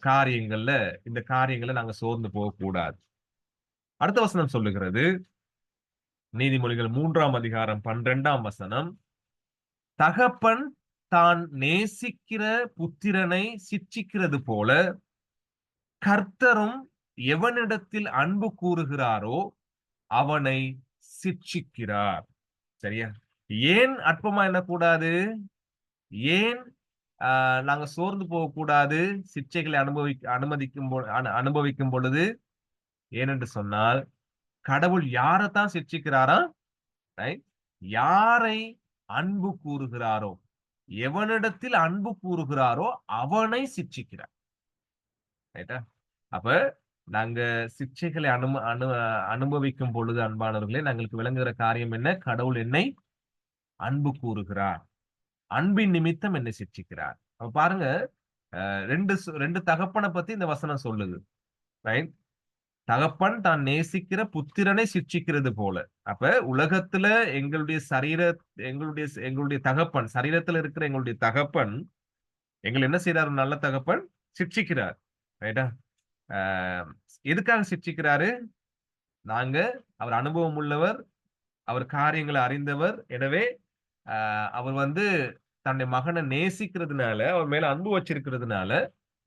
காரியங்கள்ல இந்த காரியங்களை நாங்க சோர்ந்து போகக்கூடாது? அடுத்த வசனம் சொல்லுகிறது, நீதிமொழிகள் 3ஆம் அதிகாரம் 12ஆம் வசனம், தகப்பன் தான் நேசிக்கிற புத்திரனை சிட்சிக்கிறது போல கர்த்தரும் எவனிடத்தில் அன்பு கூறுகிறாரோ அவனை சிட்சிக்கிறார். சரியா? ஏன் அற்பமா எண்ணக்கூடாது? ஏன் நாங்க சோர்ந்து போகக்கூடாது சிட்சைகளை அனுபவிக்கும் பொழுது? ஏனென்று சொன்னால், கடவுள் யாரைத்தான் சிட்சிக்கிறாரா? யாரை அன்பு கூறுகிறாரோ, எவனிடத்தில் அன்பு கூறுகிறாரோ அவனை சிட்சிக்கிறார். ரைட்டா? அப்ப நாங்க சிட்சைகளை அனுபவிக்கும் பொழுது அன்பானவர்களே, நாங்களுக்கு விளங்குகிற காரியம் என்ன? கடவுள் என்னை அன்பு கூறுகிறார். அன்பின் நிமித்தம் என்னை சிட்சிக்கிறார். அப்ப பாருங்க, ரெண்டு தகப்பனை பத்தி இந்த வசனம் சொல்லுது. ரைட்? தகப்பன் தான் நேசிக்கிற புத்திரனை சிட்சிக்கிறது போல. அப்ப உலகத்துல எங்களுடைய தகப்பன், சரீரத்துல இருக்கிற எங்களுடைய தகப்பன் எங்களை என்ன செய்யறாரு? நல்ல தகப்பன் சிட்சிக்கிறார். ரைட்டா? எதுக்காக சிட்சிக்கிறாரு? அவர் அனுபவம் உள்ளவர், அவர் காரியங்களை அறிந்தவர். எனவே அவர் வந்து தன்னுடைய மகனை நேசிக்கிறதுனால, அவர் மேல அன்பு வச்சிருக்கிறதுனால,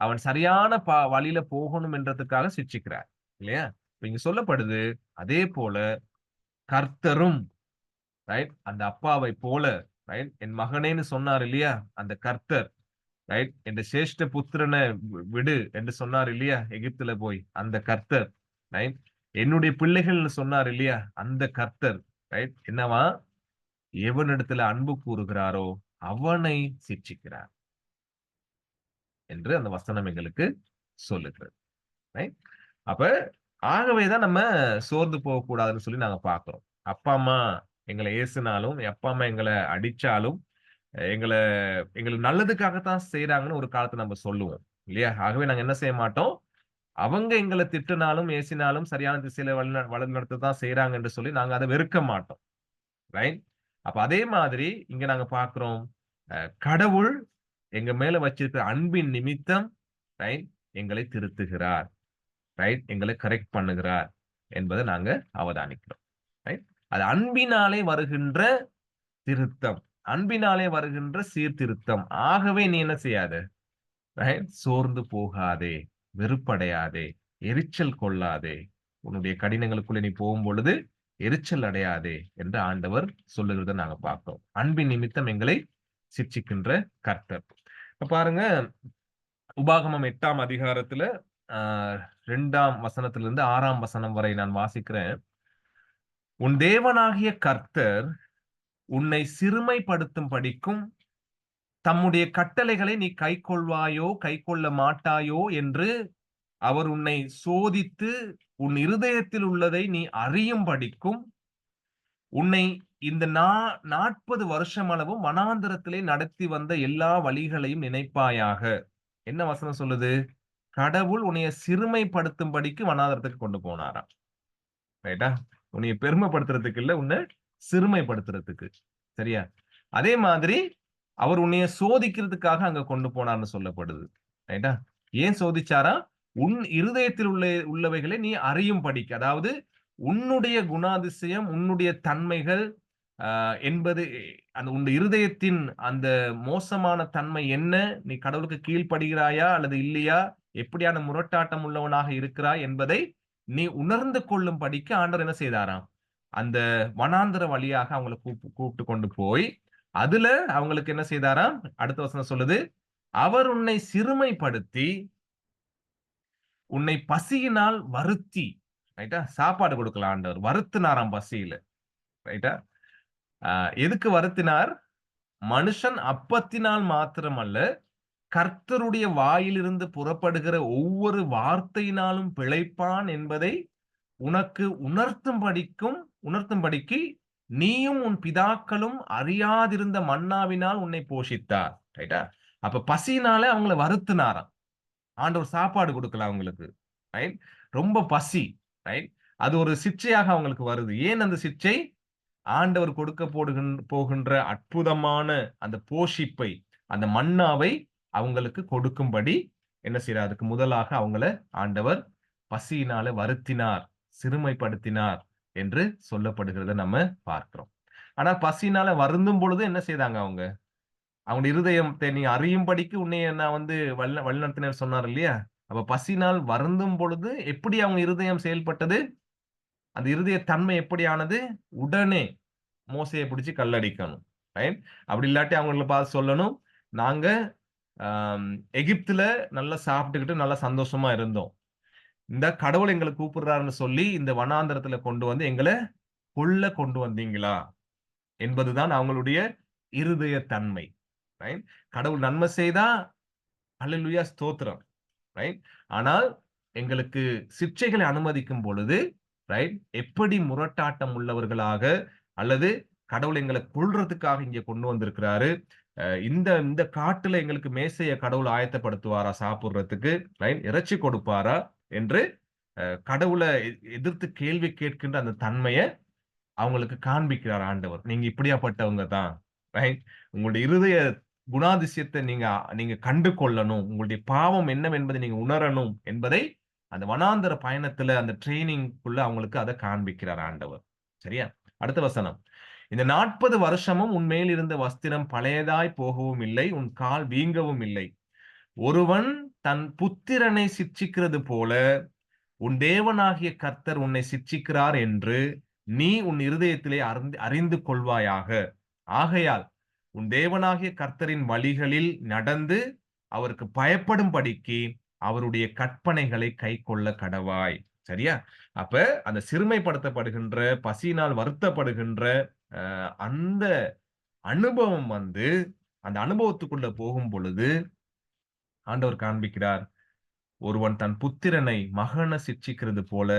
அவன் சரியான வழியில போகணும் என்றதுக்காக சிட்சிக்கிறார். இல்லையா? இங்க சொல்லப்படுது, அதே போல கர்த்தரும், ரைட், அந்த அப்பாவை போல, ரைட், என் மகனேன்னு சொன்னார் இல்லையா, அந்த கர்த்தர், ரைட், என் சேஷ்ட புத்திரனை விடு என்று சொன்னார் இல்லையா எகிப்துல போய், அந்த கர்த்தர், ரைட், என்னுடைய பிள்ளைகள்னு சொன்னார் இல்லையா அந்த கர்த்தர், ரைட், என்னவா, எவனிடத்துல அன்பு கூறுகிறாரோ அவனை சிட்சிக்கிறார் என்று அந்த வசனம் எங்களுக்கு சொல்லுகிறது. ரைட்? அப்ப ஆகவேதான் நம்ம சோர்ந்து போகக்கூடாதுன்னு சொல்லி நாங்க பார்க்கிறோம். அப்பா, அம்மா எங்கள ஏசுனாலும், அப்பா, அம்மா எங்கள அடிச்சாலும், எங்கள எங்களுக்கு நல்லதுக்காகத்தான் செய்றாங்கன்னு ஒரு காலத்துல நம்ம சொல்லுவோம். இல்லையா? ஆகவே நாங்க என்ன செய்ய மாட்டோம், அவங்க எங்கள திட்டுனாலும், ஏசினாலும் சரியான திசையில வழிநடத்த தான் செய்றாங்க என்று சொல்லி நாங்க அத வெறுக்க மாட்டோம். ரைட்? அப்ப அதே மாதிரி இங்க நாங்க பார்க்கிறோம், கடவுள் எங்க மேல வச்சிருக்கிற அன்பின் நிமித்தம், ரைட், எங்களை திருத்துகிறார். ரைட், எங்களை கரெக்ட் பண்ணுகிறார் என்பதை நாங்க அவதானிக்கிறோம். ரைட், அது அன்பினாலே வருகின்ற திருத்தம், அன்பினாலே வருகின்ற சீர்திருத்தம். ஆகவே நீ என்ன செய்யாத, ரைட், சோர்ந்து போகாதே, வெறுப்படையாதே, எரிச்சல் கொள்ளாதே, உன்னுடைய கடினங்களுக்குள்ள நீ போகும் பொழுது எரிச்சல் அடையாதே என்று ஆண்டவர் சொல்லுகிறத நாங்க பார்க்கிறோம். அன்பின் நிமித்தம் எங்களை சிட்சிக்கின்ற கர்த்தர். இப்ப பாருங்க, உபாகமம் 8ஆம் அதிகாரத்துல 2ஆம் வசனத்திலிருந்து 6ஆம் வசனம் வரை நான் வாசிக்கிறேன். உன் தேவனாகிய கர்த்தர் உன்னை சிறுமைப்படுத்தும் படிக்கும் தம்முடைய கட்டளைகளை நீ கைக்கொள்வாயோ கைக்கொள்ள மாட்டாயோ என்று அவர் உன்னை சோதித்து உன் இருதயத்தில் உள்ளதை நீ அறியும் படிக்கும் உன்னை இந்த 40 வருஷம் அளவும் வனாந்தரத்திலே நடத்தி வந்த எல்லா வழிகளையும் நினைப்பாயாக. என்ன வசனம் சொல்லுது? கடவுள் உன்னைய சிறுமைப்படுத்தும்படிக்கு வனாந்தரத்துக்கு கொண்டு போனாராம். ரைட்டா? உன்னைய பெருமைப்படுத்துறதுக்கு இல்ல, உன்னை சிறுமைப்படுத்துறதுக்கு. சரியா? அதே மாதிரி அவர் உன்னைய சோதிக்கிறதுக்காக அங்க கொண்டு போனார்ன்னு சொல்லப்படுது. ரைட்டா? ஏன் சோதிச்சாரா? உன் இருதயத்தில் உள்ளவைகளை நீ அறியும்படிக்கு. அதாவது உன்னுடைய குணாதிசயம், உன்னுடைய தன்மைகள் என்பது அந்த உன் இருதயத்தின் அந்த மோசமான தன்மை என்ன? நீ கடவுளுக்கு கீழ்ப்படுகிறாயா அல்லது இல்லையா? எப்படியான முரட்டாட்டம் உள்ளவனாக இருக்கிறாய் என்பதை நீ உணர்ந்து கொள்ளும்படிக்கு ஆண்டவர் என்ன செய்தாராம்? அந்த வனாந்தர வழியாக அவங்கள கூப்பிட்டு கொண்டு போய், அதுல அவங்களுக்கு என்ன செய்தாராம்? அடுத்த வசனம் சொல்லுது, அவர் உன்னை சிறுமைப்படுத்தி, உன்னை பசியினால் வருத்தி, ரைட்டா? சாப்பாடு கொடுக்கல ஆண்டவர். வருத்தினாராம் பசியில. ரைட்டா? எதுக்கு வருத்தினார்? மனுஷன் அப்பத்தினால் மாத்திரமல்ல, கர்த்தருடைய வாயிலிருந்து புறப்படுகிற ஒவ்வொரு வார்த்தையினாலும் பிழைப்பான் என்பதை உனக்கு உணர்த்தும்படிக்கு நீயும் உன் பிதாக்களும் அறியாதிருந்த மன்னாவினால் உன்னை போஷித்தார். ரைட்டா? அப்ப பசியினால அவங்கள வருத்தினாராம். ஆண்டவர் சாப்பாடு கொடுக்கல அவங்களுக்கு. ரைட்? ரொம்ப பசி. ரைட்? அது ஒரு சிட்சையாக அவங்களுக்கு வருது. ஏன் அந்த சிட்சை? ஆண்டவர் கொடுக்க போகின்ற அற்புதமான அந்த போஷிப்பை, அந்த மன்னாவை அவங்களுக்கு கொடுக்கும்படி என்ன செய்றார்? அதுக்கு முதலாக அவங்கள ஆண்டவர் பசியினால வருத்தினார், சிறுமைப்படுத்தினார் என்று சொல்லப்படுகிறத நம்ம பார்க்கிறோம். ஆனா பசியினால வருந்தும் பொழுது என்ன செய்தாங்க அவங்க? அவங்க இருதயத்தை நீ அறியும்படிக்கு உன்னை நான் வழிநடத்தினேன் சொன்னார் இல்லையா? அப்ப பசியினால் வருந்தும் பொழுது எப்படி அவங்க இருதயம் செயல்பட்டது? அந்த இருதய தன்மை எப்படியானது? உடனே மோசைய பிடிச்சு கல்லடிக்கணும். ரைட்? அப்படி இல்லாட்டி அவங்கள பார்த்து சொல்லணும், நாங்க ஆம், எகிப்துல நல்லா சாப்பிட்டுக்கிட்டு நல்லா சந்தோஷமா இருந்தோம். இந்த கடவுள் எங்கள கூப்பிடுறாருன்னு சொல்லி இந்த வனாந்தரத்துல கொண்டு வந்து எங்கள கொண்டு வந்தீங்களா? என்பதுதான் அவங்களுடைய இருதய தன்மை. ரைட்? கடவுள் நன்மை செய்தா அல்லேலூயா ஸ்தோத்திரம். ரைட்? ஆனால் எங்களுக்கு சிட்சைகளை அனுமதிக்கும் பொழுது, ரைட், எப்படி முரட்டாட்டம் உள்ளவர்களாக அல்லது கடவுள் எங்கள கொல்றதுக்காக இங்க கொண்டு வந்திருக்கிறாரு. இந்த இந்த காட்டுல எங்களுக்கு மேசைய கடவுள் ஆயத்தப்படுத்துவாரா சாப்பிடுறதுக்கு? ரைட்? இறைச்சி கொடுப்பாரா? என்று கடவுள எதிர்த்து கேள்வி கேட்கின்ற அந்த தன்மைய அவங்களுக்கு காண்பிக்கிறார் ஆண்டவர். நீங்க இப்படியாப்பட்டவங்க தான். ரைட்? உங்களுடைய இருதய குணாதிசயத்தை நீங்க நீங்க கண்டு கொள்ளணும். உங்களுடைய பாவம் என்னவென்பதை நீங்க உணரணும் என்பதை அந்த வனாந்தர பயணத்துல அந்த ட்ரெய்னிங்குள்ள அவங்களுக்கு அத காண்பிக்கிறார் ஆண்டவர். சரியா? அடுத்த வசனம். இந்த 40 வருஷமும் உன் மேல் இருந்த வஸ்திரம் பழையதாய் போகவும் இல்லை, உன் கால் வீங்கவும் இல்லை. ஒருவன் தன் புத்திரனை சிட்சிக்கிறது போல உன் தேவனாகிய கர்த்தர் உன்னை சிட்சிக்கிறார் என்று நீ உன் இருதயத்திலே அறிந்து கொள்வாயாக. ஆகையால் உன் தேவனாகிய கர்த்தரின் வழிகளில் நடந்து அவருக்கு பயப்படும்படிக்கு அவருடைய கற்பனைகளை கைக்கொள்ள கடவாய். சரியா? அப்ப அந்த சிறுமைப்படுத்தப்படுகின்ற, பசியினால் வருத்தப்படுகின்ற அந்த அனுபவம் வந்து, அந்த அனுபவத்துக்குள்ள போகும் பொழுது ஆண்டவர் காண்பிக்கிறார், ஒருவன் தன் புத்திரனை மகனை சிட்சிக்கிறது போல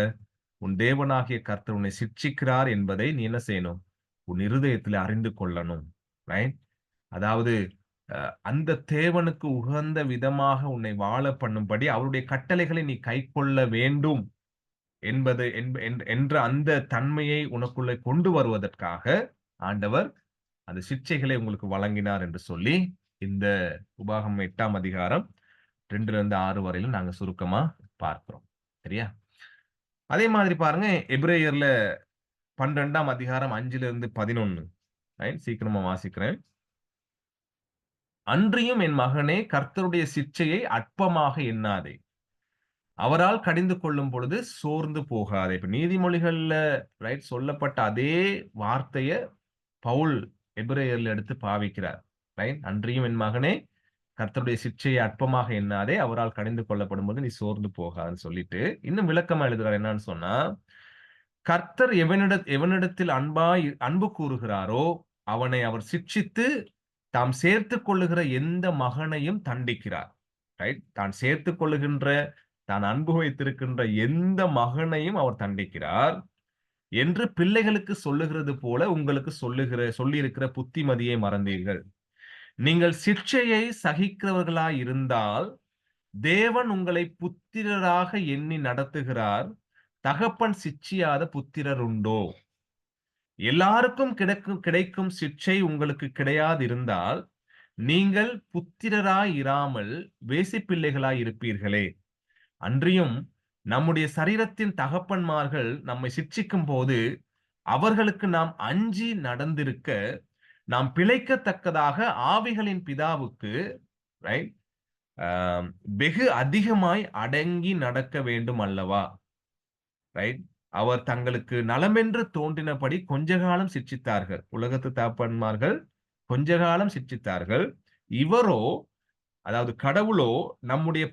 உன் தேவனாகிய கர்த்தர் உன்னை சிட்சிக்கிறார் என்பதை நீ என்ன செய்யணும்? உன் இருதயத்தில் அறிந்து கொள்ளணும். ரைட்? அதாவது அந்த தேவனுக்கு உகந்த விதமாக உன்னை வாழ பண்ணும்படி அவருடைய கட்டளைகளை நீ கைக்கொள்ள வேண்டும் என்பது என்ற அந்த தன்மையை உனக்குள்ளே கொண்டு வருவதற்காக ஆண்டவர் அந்த சிட்சைகளை உங்களுக்கு வழங்கினார் என்று சொல்லி இந்த உபாகமம் 8ஆம் அதிகாரம் 2 இருந்து 6 வரையிலும் நாங்க சுருக்கமா பார்க்கிறோம். சரியா? அதே மாதிரி பாருங்க, எபிரேயர்ல 12ஆம் அதிகாரம் 5 இருந்து 11. சீக்கிரமா வாசிக்கிறேன். அன்றியும் என் மகனே, கர்த்தருடைய சிட்சையை அற்பமாக எண்ணாதே. அவரால் கடிந்து கொள்ளும் பொழுது சோர்ந்து போகாதே. இப்ப நீதிமொழிகள்ல சொல்லப்பட்ட அதே வார்த்தைய பவுல் எபிரேயர்ல எடுத்து பாவிக்கிறார். அன்றியும் என் மகனே, கர்த்தருடைய சிட்சையை அற்பமாக எண்ணாதே, அவரால் கடிந்து கொள்ளப்படும் போது நீ சோர்ந்து போகாதுன்னு சொல்லிட்டு இன்னும் விளக்கமா எழுதுறார். என்னன்னு சொன்னா, கர்த்தர் எவனிடத்தில் அன்பு கூறுகிறாரோ அவனை அவர் சிட்சித்து தாம் சேர்த்துக் கொள்ளுகிற எந்த மகனையும் தண்டிக்கிறார். தான் சேர்த்துக் கொள்ளுகின்ற, தான் அன்பு வைத்திருக்கின்ற எந்த மகனையும் அவர் தண்டிக்கிறார் என்று பிள்ளைகளுக்கு சொல்லுகிறது போல உங்களுக்கு சொல்லியிருக்கிற புத்திமதியை மறந்தீர்கள். நீங்கள் சிட்சையை சகிக்கிறவர்களாய் இருந்தால் தேவன் உங்களை புத்திரராக எண்ணி நடத்துகிறார். தகப்பன் சிட்சியாத புத்திரர் உண்டோ? எல்லாருக்கும் கிடைக்கும் சிட்சை உங்களுக்கு கிடையாது இருந்தால் நீங்கள் புத்திரராய் இராமல் வேசிப்பிள்ளைகளாய் இருப்பீர்களே. அன்றியும் நம்முடைய சரீரத்தின் தகப்பன்மார்கள் நம்மை சிட்சிக்கும் போது அவர்களுக்கு நாம் அஞ்சி நடந்திருக்க நாம் பிழைக்கத்தக்கதாக ஆவிகளின் பிதாவுக்கு வெகு அதிகமாய் அடங்கி நடக்க வேண்டும் அல்லவா? அவர் தங்களுக்கு நலமென்று தோன்றினபடி கொஞ்ச காலம் சிட்சித்தார்கள். உலகத்து தகப்பன்மார்கள் கொஞ்ச காலம் சிட்சித்தார்கள். இவரோ, அதாவது கடவுளோ, தம்முடைய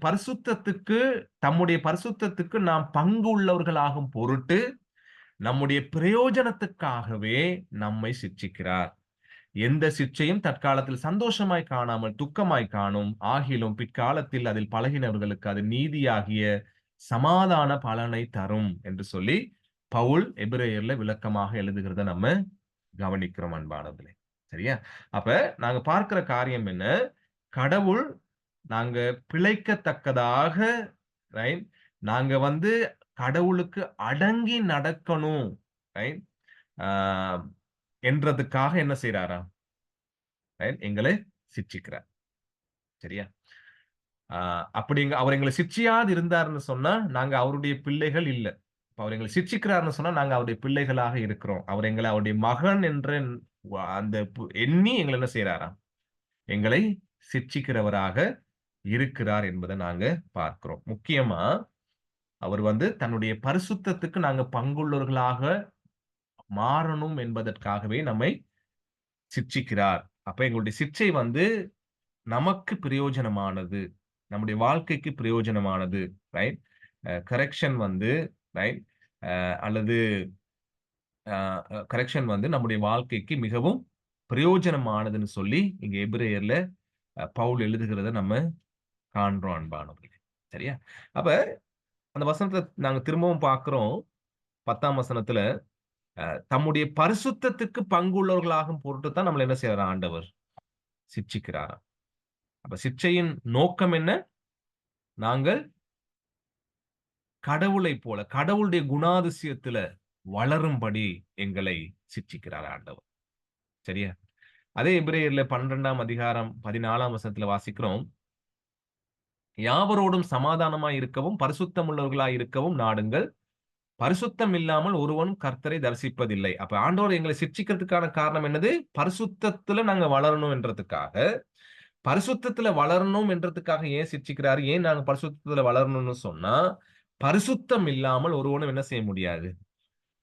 பரிசுத்தத்துக்கு நாம் பங்கு உள்ளவர்களாகும் பொருட்டு நம்முடைய பிரயோஜனத்துக்காகவே நம்மை சிட்சிக்கிறார். எந்த சிட்சையும் தற்காலத்தில் சந்தோஷமாய் காணாமல் துக்கமாய் காணும் ஆகிலும் பிற்காலத்தில் அதில் பழகினவர்களுக்கு அது நீதியாகிய சமாதான பலனை தரும் என்று சொல்லி பவுல் எபிரேயர்ல விளக்கமாக எழுதுகிறத நம்ம கவனிக்கிறோம் அன்பானவர்களே. சரியா? அப்ப நாங்க பார்க்கிற காரியம் என்ன? கடவுள் நாங்க பிழைக்கத்தக்கதாக நாங்க கடவுளுக்கு அடங்கி நடக்கணும் என்றதுக்காக என்ன செய்யறாரா? எங்களை சிட்சிக்கிறார். சரியா? அப்படி அவர் எங்களை சிட்சியாது இருந்தாருன்னு சொன்னா நாங்க அவருடைய பிள்ளைகள் இல்ல. அவர் எங்களை சிட்சிக்கிறார்னு சொன்னா நாங்க அவருடைய பிள்ளைகளாக இருக்கிறோம். அவர் எங்களை அவருடைய மகன் என்ற அந்த எண்ணி எங்களை என்ன செய்யறாராம்? எங்களை சிட்சிக்கிறவராக இருக்கிறார் என்பதை நாங்க பார்க்கிறோம். முக்கியமா அவர் தன்னுடைய பரிசுத்தத்துக்கு நாங்க பங்குள்ளவர்களாக மாறணும் என்பதற்காகவே நம்மை சிட்சிக்கிறார். அப்ப எங்களுடைய சிட்சை நமக்கு பிரயோஜனமானது, நம்முடைய வாழ்க்கைக்கு பிரயோஜனமானது. கரெக்ஷன் அல்லது கரெக்ஷன் நம்முடைய வாழ்க்கைக்கு மிகவும் பிரயோஜனமானதுன்னு சொல்லி இங்க எபிரேயர்ல பவுல் எழுதுகிறத நம்ம காண்றோம் அன்பானவர்களே. சரியா? அப்ப அந்த வசனத்தை நாங்க திரும்பவும் பார்க்கிறோம். 10ஆம் வசனத்துல தம்முடைய பரிசுத்தத்துக்கு பங்குள்ளவர்களாகும் பொருட்டு தான் நம்மள என்ன செய்யறார்? ஆண்டவர் சிட்சிக்கிறாராம். அப்ப சிட்சையின் நோக்கம் என்ன? நாங்கள் கடவுளை போல கடவுளுடைய குணாதிசயத்துல வளரும்படி எங்களை சிட்சிக்கிறார் ஆண்டவர். சரியா? அதே எபிரேயர்ல 12ஆம் அதிகாரம் 14ஆம் வசனத்துல வாசிக்கிறோம், யாவரோடும் சமாதானமாய் இருக்கவும் பரிசுத்தம் உள்ளவர்களாய் இருக்கவும் நாடுங்கள், பரிசுத்தம் இல்லாமல் ஒருவனும் கர்த்தரை தரிசிப்பதில்லை. அப்ப ஆண்டவர் எங்களை சிட்சிக்கிறதுக்கான காரணம் என்னது? பரிசுத்தத்துல நாங்க வளரணும் என்றதுக்காக. பரிசுத்தத்துல வளரணும் என்றதுக்காக ஏன் சிட்சிக்கிறாரு? ஏன் நாங்க பரிசுத்தத்துல வளரணும்னு சொன்னா, பரிசுத்தம் இல்லாமல் ஒருவனும் என்ன செய்ய முடியாது?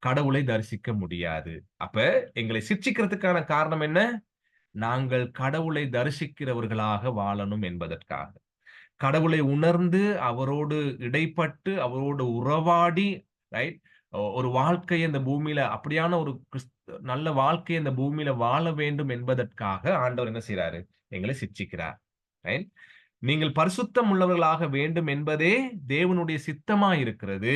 கடவுளை தரிசிக்க முடியாது. அப்ப எங்களை சிட்சிக்கிறதுக்கான காரணம் என்ன? நாங்கள் கடவுளை தரிசிக்கிறவர்களாக வாழணும் என்பதற்காக. கடவுளை உணர்ந்து, அவரோடு இடைப்பட்டு, அவரோடு உறவாடி, ரைட்? ஒரு வாழ்க்கைய இந்த பூமியில அப்படியான ஒரு நல்ல வாழ்க்கைய இந்த பூமியில வாழ வேண்டும் என்பதற்காக ஆண்டவர் என்ன செய்றாரு? எங்களை சிட்சிக்கிறார். ரைட்? நீங்கள் பரிசுத்தம் உள்ளவர்களாக வேண்டும் என்பதே தேவனுடைய சித்தமா இருக்கிறது.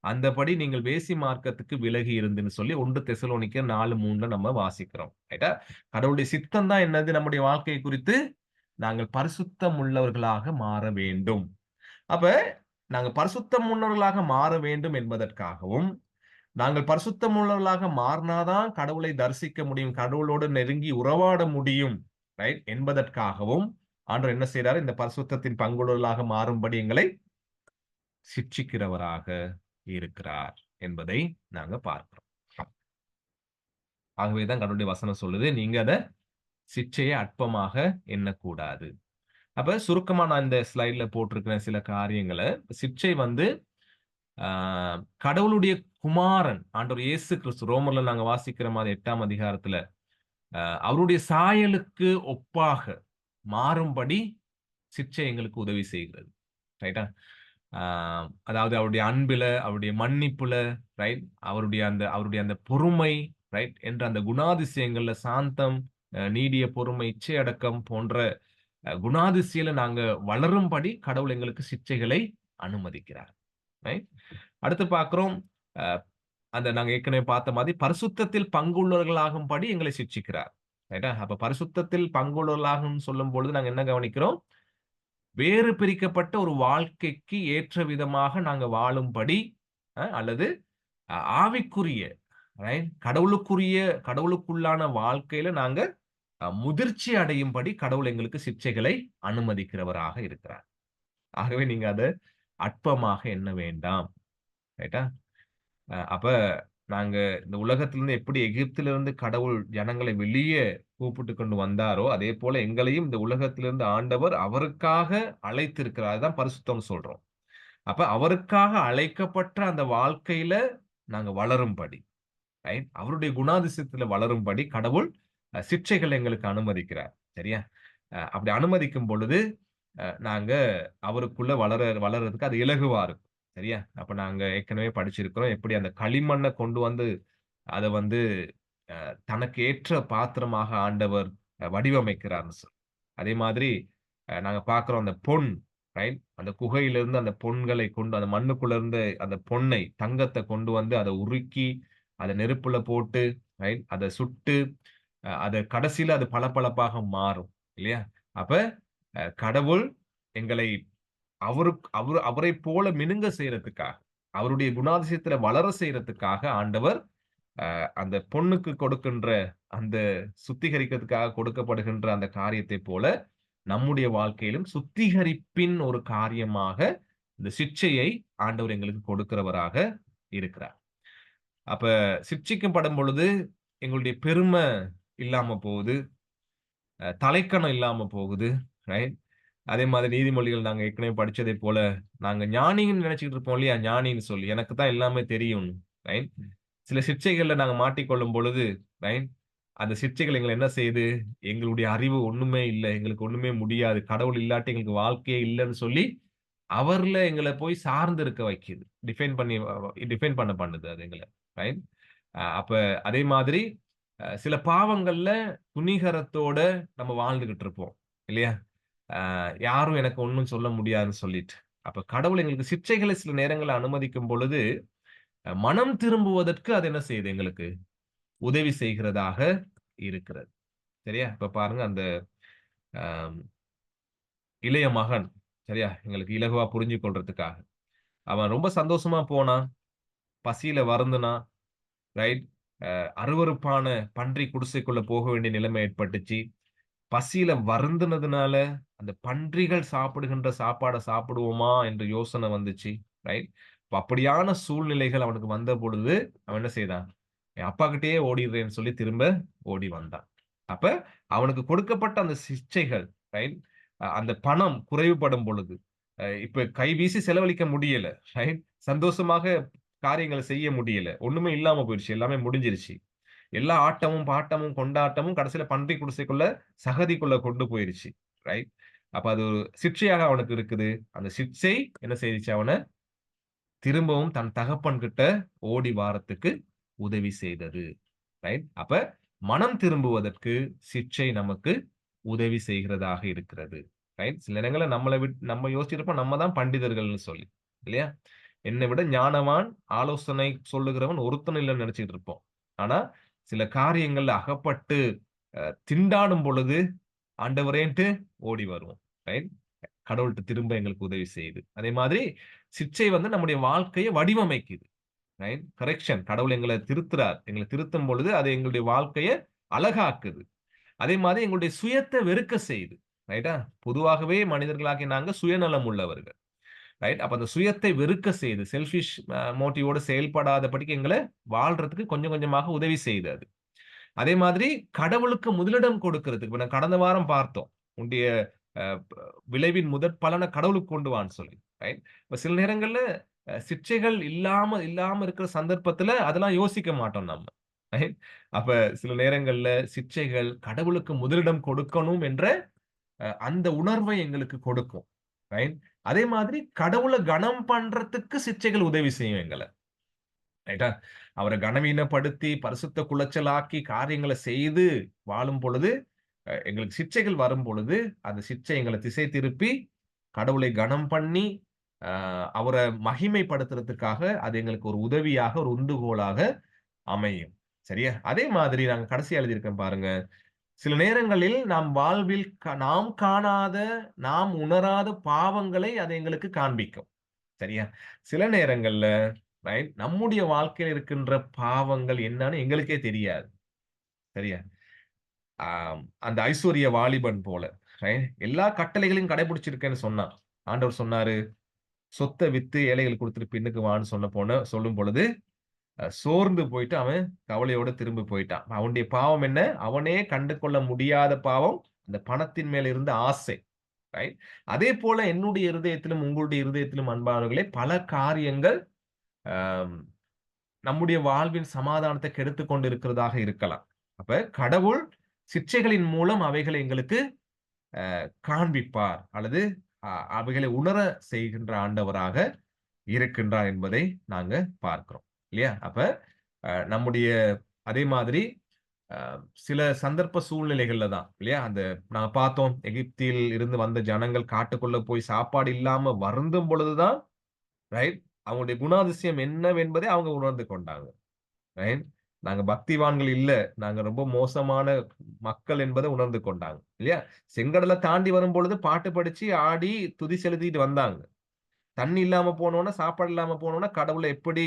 அந்தபடி நீங்கள் வேசி மார்க்கத்துக்கு விலகி இருந்துன்னு சொல்லி 1 தெசலோனிக்கர் 4:3 நம்ம வாசிக்கிறோம். ரைட்டா? கடவுளுடைய சித்தம் தான் என்னது நம்முடைய வாழ்க்கை குறித்து? நாங்கள் பரிசுத்தம் உள்ளவர்களாக மாற வேண்டும். அப்ப நாங்க பரிசுத்தம் உள்ளவர்களாக மாற வேண்டும் என்பதற்காகவும், நாங்கள் பரிசுத்தம் உள்ளவர்களாக மாறினாதான் கடவுளை தரிசிக்க முடியும். கடவுளோடு நெருங்கி உறவாட முடியும். ரைட்? என்பதற்காகவும் ஆண்டவர் என்ன செய்றாரு? இந்த பரிசுத்தத்தின் பங்குள்ளவர்களாக மாறும்படி எங்களை சிட்சிக்கிறவராக இருக்கிறார் என்பதை நாங்க பார்க்கிறோம். ஆகவேதான் கடவுளுடைய வசனம் சொல்லுது, நீங்க அத சிட்சைய அற்பமாக எண்ணக்கூடாது. அப்ப சுருக்கமா நான் இந்த ஸ்லைட்ல போட்டிருக்கிற சில காரியங்கள, சிட்சை வந்து ஆ கடவுளுடைய குமாரன் ஆண்டவர் இயேசு கிறிஸ்து ரோமர்ல நாங்க வாசிக்கிற மாதிரி 8ஆம் அதிகாரத்துல, அவருடைய சாயலுக்கு ஒப்பாக மாறும்படி சிட்சை எங்களுக்கு உதவி செய்கிறது. ரைட்டா? ஆ அதாவது அவருடைய அன்பில, அவருடைய மன்னிப்புல, ரைட்? அவருடைய அந்த பொறுமை, ரைட்? என்ற அந்த குணாதிசயங்கள்ல சாந்தம், நீடிய பொறுமை, இச்சையடக்கம் போன்ற குணாதிசயல நாங்க வளரும்படி கடவுள் எங்களுக்கு சிட்சைகளை அனுமதிக்கிறார். ரைட்? அடுத்து பார்க்கிறோம், அ அந்த நாங்க ஏற்கனவே பார்த்த மாதிரி பரிசுத்தத்தில் பங்குள்ளவர்களாகும்படி எங்களை சிட்சிக்கிறார். ரைட்டா? அப்ப பரிசுத்தத்தில் பங்குள்ளவர்களாகும்னு சொல்லும்பொழுது நாங்க என்ன கவனிக்கிறோம்? வேறு பிரிக்கப்பட்ட ஒரு வாழ்க்கைக்கு ஏற்ற விதமாக நாங்க வாழும்படி, அல்லது ஆவிக்குரிய, ரைட்? கடவுளுக்குள்ளான வாழ்க்கையில நாங்க முதிர்ச்சி அடையும்படி கடவுள் எங்களுக்கு சிட்சைகளை அனுமதிக்கிறவராக இருக்கிறார். ஆகவே நீங்க அத அற்பமாக எண்ண வேண்டாம். ரைட்டா? அப்ப நாங்க இந்த உலகத்திலிருந்து எப்படி எகிப்திலிருந்து கடவுள் ஜனங்களை வெளிய கூப்பிட்டு கொண்டு வந்தாரோ, அதேபோல எங்களையும் இந்த உலகத்திலிருந்து ஆண்டவர் அவருக்காக அழைத்திருக்கிறார். அதுதான் பரிசுத்தம்னு சொல்றோம். அப்ப அவருக்காக அழைக்கப்பட்ட அந்த வாழ்க்கையில நாங்க வளரும்படி, ரைட்? அவருடைய குணாதிசயத்துல வளரும்படி கடவுள் சிட்சைகள் எங்களுக்கு அனுமதிக்கிறார். சரியா? அப்படி அனுமதிக்கும் பொழுது, நாங்க அவருக்குள்ள வளர்றதுக்கு அது இலகுவா இருக்கும். சரியா? அப்ப நாங்க ஏற்கனவே படிச்சிருக்கிறோம். எப்படி அந்த களிமண்ண கொண்டு வந்து அத வந்து தனக்கு ஏற்ற பாத்திரமாக ஆண்டவர் வடிவமைக்கிறார்ன்னு சொல்லி. அதே மாதிரி நாங்க பார்க்கிறோம் அந்த பொன், ரைட்? அந்த குகையிலிருந்து அந்த பொன்களை கொண்டு அந்த மண்ணுக்குள்ள இருந்து அந்த பொன்னை, தங்கத்த கொண்டு வந்து அத உருக்கி, அத நெருப்புல போட்டு, ரைட்? அத சுட்டு, அத கடைசியில அது பளபளப்பாக மாறும். இல்லையா? அப்ப கடவுள் எங்களை அவரைப் போல மினுங்க செய்றதுக்காக, அவருடைய குணாதிசயத்துல வளர செய்றதுக்காக ஆண்டவர் அந்த பொண்ணுக்கு கொடுக்கின்ற அந்த சுத்திகரிக்கிறதுக்காக கொடுக்கப்படுகின்ற அந்த காரியத்தைப் போல, நம்முடைய வாழ்க்கையிலும் சுத்திகரிப்பின் ஒரு காரியமாக இந்த சிட்சையை ஆண்டவர் எங்களுக்கு கொடுக்கிறவராக இருக்கிறார். அப்ப சிட்சிக்கப்படும் பொழுது எங்களுடைய பெருமை இல்லாம போகுது. தலைக்கனம் இல்லாம போகுது. ரைட்? அதே மாதிரி நீதிமொழிகள் நாங்க ஏற்கனவே படிச்சதைப் போல, நாங்க ஞானின்னு நெனச்சுக்கிட்டு இருப்போம் இல்லையா? ஞானின்னு சொல்லி. எனக்கு தான் எல்லாமே தெரியும். ரைட்? சில சிட்சைகள்ல நாங்க மாட்டிக்கொள்ளும் பொழுது, ரைட்? அந்த சிட்சைகள் எங்கள என்ன செய்யுது? எங்களுடைய அறிவு ஒண்ணுமே இல்ல. எங்களுக்கு ஒண்ணுமே முடியாது. கடவுள் இல்லாட்டி எங்களுக்கு வாழ்க்கையே இல்லன்னு சொல்லி, அவர்ல எங்கள போய் சார்ந்து இருக்க வைக்குது. டிஃபைன் பண்ண பண்ணுது அது எங்கள. ரைட்? அப்ப அதே மாதிரி சில பாவங்கள்ல துணிகரத்தோட நம்ம வாழ்ந்துகிட்டு இருப்போம். இல்லையா? யாரும் எனக்கு ஒண்ணும் சொல்ல முடியாதுன்னு சொல்லிட்டு. அப்ப கடவுள் எங்களுக்கு சிட்சைகளை சில நேரங்கள்ல அனுமதிக்கும் பொழுது, மனம் திரும்புவதற்கு அது என்ன செய்யுது எங்களுக்கு? உதவி செய்கிறதாக இருக்கிறது. சரியா? இப்ப பாருங்க அந்த அ இளைய மகன், சரியா? எங்களுக்கு இலகுவா புரிஞ்சு கொள்றதுக்காக. அவன் ரொம்ப சந்தோஷமா போனான். பசியில வருந்துனான். ரைட்? அருவருப்பான பன்றி குடிசைக்குள்ள போக வேண்டிய நிலைமை ஏற்பட்டுச்சு. பசியில வருந்துனதுனால, அந்த பன்றிகள் சாப்பிடுகின்ற சாப்பாட சாப்பிடுவோமா என்ற யோசனை வந்துச்சு. ரைட்? அப்ப அப்படியான சூழ்நிலைகள் அவனுக்கு வந்த பொழுது, அவன் என்ன செய்தான்? என் அப்பாகிட்டயே ஓடிர்றேன்னு சொல்லி திரும்ப ஓடி வந்தான். அப்ப அவனுக்கு கொடுக்கப்பட்ட அந்த சிட்சைகள், ரைட்? அந்த பணம் குறைவுபடும் பொழுது, இப்ப கைவீசி செலவழிக்க முடியல. ரைட்? சந்தோஷமாக காரியங்கள செய்ய முடியல. ஒண்ணுமே இல்லாம போயிருச்சு. எல்லாமே முடிஞ்சிருச்சு. எல்லா ஆட்டமும், பாட்டமும், கொண்டாட்டமும் கடைசியில பன்றி குடிசைக்குள்ள, சகதிக்குள்ள கொண்டு போயிருச்சு. ரைட்? அப்ப அது ஒரு சிக்ஷையாக அவனுக்கு இருக்குது. அந்த சிக்ஷை என்ன செய்துச்சு அவன, திரும்பவும் தன் தகப்பன் கிட்ட ஓடி வாரத்துக்கு உதவி செய்தது. ரைட்? அப்ப மனம் திரும்புவதற்கு சிக்ஷை நமக்கு உதவி செய்கிறதாக இருக்கிறது. ரைட்? சில நேரங்கள்ல நம்ம யோசிச்சிருப்போம், நம்ம தான் பண்டிதர்கள்ன்னு சொல்லி. இல்லையா? என்னை விட ஞானவான், ஆலோசனை சொல்லுகிறவன் ஒருத்தனும் இல்லன்னு நெனச்சுட்டு இருப்போம். ஆனா, சில காரியங்கள்ல அகப்பட்டு திண்டாடும் பொழுது, ஆண்டவரேன்ட்டு ஓடி வருவோம். ரைட்? கடவுள்ட்ட திரும்ப எங்களுக்கு உதவி செய்யுது. அதே மாதிரி சிக்ஷை நம்முடைய வாழ்க்கைய வடிவமைக்குது. ரைட்? கரெக்ஷன். கடவுள் எங்கள திருத்துறார். எங்கள திருத்தும் பொழுது, அது எங்களுடைய வாழ்க்கைய அழகாக்குது. அதே மாதிரி எங்களுடைய சுயத்த வெறுக்க செய்யுது. ரைட்டா? பொதுவாகவே மனிதர்களாகிய நாங்க சுயநலம் உள்ளவர்கள். ரைட்? அப்ப அந்த சுயத்தை வெறுக்க செய்து, செல்ஃபிஷ் மோட்டிவோட செயல்படாதபடிக்கு எங்கள வாழ்றதுக்கு கொஞ்சம் கொஞ்சமாக உதவி செய்யுது அது. அதே மாதிரி கடவுளுக்கு முதலிடம் கொடுக்கிறதுக்கு இப்ப நான் கடந்த வாரம் பார்த்தோம். உன்னுடைய அ ப விளைவின் முதற் பலன கடவுளுக்கு கொண்டு வான்னு சொல்லி. ரைட்? இப்ப சில நேரங்கள்ல சிக்ஷைகள் இல்லாம இல்லாம இருக்கிற சந்தர்ப்பத்துல அதெல்லாம் யோசிக்க மாட்டோம் நம்ம. ரைட்? அப்ப சில நேரங்கள்ல சிக்ஷைகள் கடவுளுக்கு முதலிடம் கொடுக்கணும் என்ற அந்த உணர்வை எங்களுக்கு கொடுக்கும். ரைட்? அதே மாதிரி கடவுள கனம் பண்றதுக்கு சிக்ஷைகள் உதவி செய்யும் எங்கள. ரைட்டா? அவர கனவீனப்படுத்தி, பரிசுத்த குலைச்சலாக்கி, காரியங்கள செய்து வாழும் பொழுது, எங்களுக்கு சிட்சைகள் வரும் பொழுது, அந்த சிட்சை எங்கள திசை திருப்பி, கடவுளை கனம் பண்ணி, அ அவர மகிமைப்படுத்துறதுக்காக, அது எங்களுக்கு ஒரு உதவியாக, ஒரு உந்துகோலாக அமையும். சரியா? அதே மாதிரி நாங்க கடைசியா எழுதியிருக்கேன் பாருங்க. சில நேரங்களில் நாம் வாழ்வில் நாம் காணாத, நாம் உணராத பாவங்களை அது எங்களுக்கு காண்பிக்கும். சரியா? சில நேரங்கள்ல ரைட் நம்முடைய வாழ்க்கையில இருக்கின்ற பாவங்கள் என்னன்னு எங்களுக்கே தெரியாது. சரியா? அந்த ஐஸ்வர்ய வாலிபன் போல. ரைட்? எல்லா கட்டளைகளையும் கடைபிடிச்சிருக்கேன்னு சொன்னான். ஆண்டவர் சொன்னாரு, "சொத்த வித்து ஏழைகளுக்கு குடுத்துட்டு பின்னுக்கு வான்னு" சொல்லும் பொழுது, சோர்ந்து போயிட்டு அவன் கவலையோட திரும்பி போயிட்டான். அவனுடைய பாவம் என்ன? அவனே கண்டு கொள்ள முடியாத பாவம், அந்த பணத்தின் மேல் இருந்த ஆசை. ரைட்? அதேபோல என்னுடைய இருதயத்திலும், உங்களுடைய இருதயத்திலும் அன்பானவர்களே, பல காரியங்கள் அ நம்முடைய வாழ்வின் சமாதானத்தை கெடுத்துக் கொண்டு இருக்கிறதாக இருக்கலாம். அப்ப கடவுள் சிட்சைகளின் மூலம் அவைகளை எங்களுக்கு காண்பிப்பார் அல்லது அவைகளை உணர செய்கின்ற ஆண்டவராக இருக்கின்றார் என்பதை நாங்க பார்க்கிறோம். இல்லையா? அப்ப நம்முடைய அதே மாதிரி அ சில சந்தர்ப்ப சூழ்நிலைகள்ல தான் இல்லையா? நாங்க பார்த்தோம் எகிப்தில் இருந்து வந்த ஜனங்கள் காட்டுக்குள்ள போய் சாப்பாடு இல்லாம வருந்தும் பொழுதுதான் ரைட் அவங்களுடைய குணாதிசயம் என்னவென்பதை அவங்க உணர்ந்து கொண்டாங்க. ரைட்? நாங்க பக்திவான்கள் இல்ல. நாங்க ரொம்ப மோசமான மக்கள் என்பத உணர்ந்து கொண்டாங்க. இல்லையா? செங்கடல தாண்டி வரும்பொழுது பாட்டு படிச்சு, ஆடி, துதி செலுத்திட்டு வந்தாங்க. தண்ணி இல்லாம போனோன, சாப்பாடு இல்லாம போனோன, கடவுள எப்படி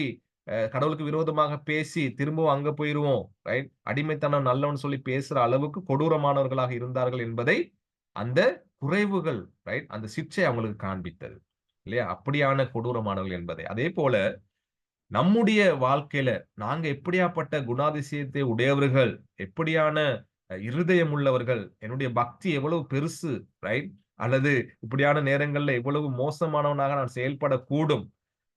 கடவுளுக்கு விரோதமாக பேசி, திரும்பவும் அங்க போயிருவோம். ரைட்? அடிமைத்தனம் நல்லவன்னு சொல்லி பேசுற அளவுக்கு கொடூரமானவர்களாக இருந்தார்கள் என்பதை, அந்த குறைவுகள் ரைட்? அந்த சிட்சை அவங்களுக்கு காண்பித்தது. இல்லையா? அப்படியான கொடூரமானவர்கள் என்பதை. அதேபோல நம்முடைய வாழ்க்கையில நாங்க எப்படியாப்பட்ட குணாதிசயத்தை உடையவர்கள், எப்படியான இருதயம் உள்ளவர்கள், என்னுடைய பக்தி எவ்வளவு பெருசு, ரைட்? அல்லது இப்படியான நேரங்கள்ல எவ்வளவு மோசமானவனாக நான் செயல்படக்கூடும்.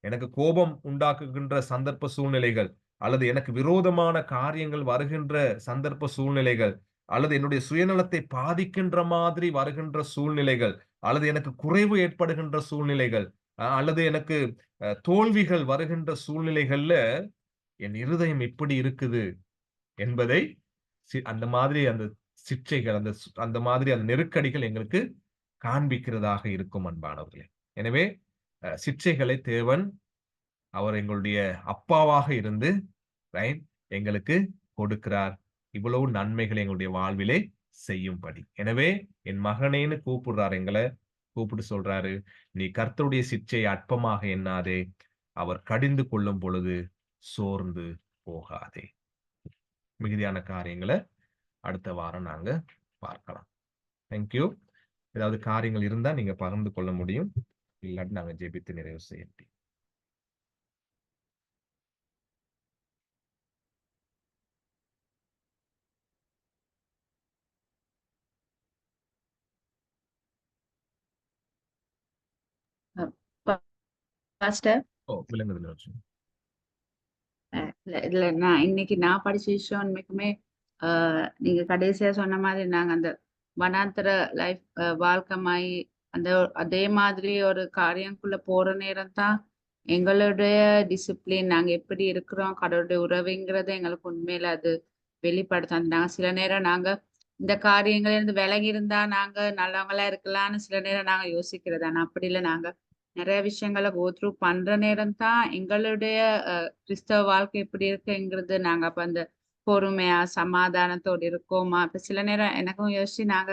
எனக்கு கோபம் உண்டாக்குகின்ற சந்தர்ப்ப சூழ்நிலைகள், அல்லது எனக்கு விரோதமான காரியங்கள் வருகின்ற சந்தர்ப்ப சூழ்நிலைகள், அல்லது என்னுடைய சுயநலத்தை பாதிக்கின்ற மாதிரி வருகின்ற சூழ்நிலைகள், அல்லது எனக்கு குறைவு ஏற்படுகின்ற சூழ்நிலைகள், அல்லது எனக்கு தோல்விகள் வருகின்ற சூழ்நிலைகள்ல என் இருதயம் எப்படி இருக்குது என்பதை அந்த மாதிரி அந்த சிட்சைகள், அந்த மாதிரி அந்த நெருக்கடிகள் எங்களுக்கு காண்பிக்கிறதாக இருக்கும் அன்பானவர்களே. எனவே சிட்சைகளை தேவன் அவர் எங்களுடைய அப்பாவாக இருந்து ரைட் எங்களுக்கு கொடுக்கிறார். இவ்வளவு நன்மைகளை எங்களுடைய வாழ்விலே செய்யும்படி. எனவே என் மகனேன்னு கூப்பிடுறாரு எங்கள. கூப்பிட்டு சொல்றாரு, "நீ கர்த்தருடைய சிட்சையை அற்பமாக எண்ணாதே. அவர் கடிந்து கொள்ளும் பொழுது சோர்ந்து போகாதே." மிகுதியான காரியங்கள அடுத்த வாரம் நாங்க பார்க்கலாம். Thank you. ஏதாவது காரியங்கள் இருந்தா நீங்க பகிர்ந்து கொள்ள முடியும். இல்லாட்டி நாங்க ஜெபித்து நிறைவு செய்ய முடியும். பாஸ்டர். விளங்குது லட்சுமி. இல்ல இல்ல, நான் படிச்ச விஷயம் உண்மைக்குமே நீங்க கடைசியா சொன்ன மாதிரி நாங்க அந்த வனாந்தர லைஃப் வாழ்க்கை மாதிரி அந்த அதே மாதிரி ஒரு காரியங்குள்ள போற நேரம் தான் எங்களுடைய டிசிப்ளின் நாங்க எப்படி இருக்கிறோம் கடவுளுடைய உறவுங்கிறத எங்களுக்கு உண்மையில அது வெளிப்படுத்தும். நாங்க சில நேரம் நாங்க இந்த காரியங்கள்ல இருந்து விலகி இருந்தா நாங்க நல்லவங்களா இருக்கலாம்னு சில நேரம் நாங்க யோசிக்கிறது. ஆனா அப்படி இல்லை, நாங்க நிறைய விஷயங்களை கோ த்ரூ பண்ற நேரம் தான் எங்களுடைய கிறிஸ்தவ வாழ்க்கை எப்படி இருக்குங்கிறது நாங்க அப்ப அந்த பொறுமையா சமாதானத்தோடு இருக்கோமா. இப்ப சில நேரம் எனக்கும் யோசிச்சு நாங்க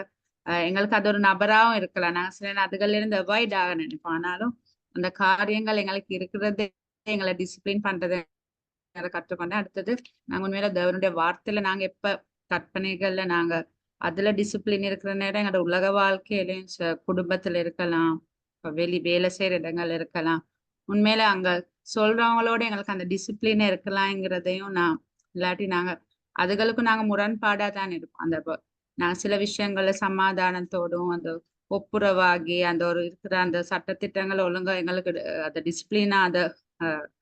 எங்களுக்கு அது ஒரு நபராகவும் இருக்கலாம். நாங்க சில நேரம் அதுகள்ல இருந்து அவாய்ட் ஆக நினைப்போம். ஆனாலும் அந்த காரியங்கள் எங்களுக்கு இருக்கிறது எங்களை டிசிப்ளின் பண்றது கற்றுக்கொண்டேன். அடுத்தது நாங்க உண்மையில தேவனுடைய வார்த்தையில நாங்க எப்ப கற்பனைகள்ல நாங்க அதுல டிசிப்ளின் இருக்கிற நேரம் எங்களோட உலக வாழ்க்கையிலையும் குடும்பத்துல இருக்கலாம், இப்ப வேலை செய்யற இடங்கள் இருக்கலாம். உண்மையில அங்க சொல்றவங்களோட எங்களுக்கு அந்த டிசிப்ளின் இருக்கலாம்ங்கிறதையும் நான் இல்லாட்டி நாங்க அதுகளுக்கும் நாங்க முரண்பாடா தான் இருப்போம். அந்த நாங்க சில விஷயங்கள்ல சமாதானத்தோடும் அந்த ஒப்புரவாகி அந்த ஒரு இருக்கிற அந்த சட்டத்திட்டங்களை ஒழுங்கா எங்களுக்கு அந்த டிசிப்ளினா அதை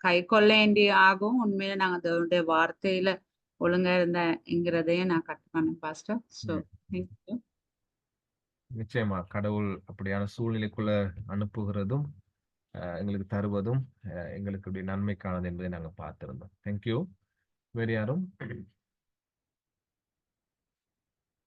கை கொள்ள வேண்டிய ஆகும். உண்மையில நாங்க அதோடைய வார்த்தையில ஒழுங்கா இருந்தேங்கிறதையும் நான் கற்றுக்கொண்டேன் பாஸ்டர். ஸோ ம். தேங்க்யூ. நிச்சயமா கடவுள் அப்படியான சூழ்நிலைக்குள்ள அனுப்புகிறதும் எங்களுக்கு தருவதும் எங்களுக்கு இப்படி நன்மைக்கானது என்பதை நாங்க பார்த்திருந்தோம். தேங்க்யூ. வேறு யாரும்?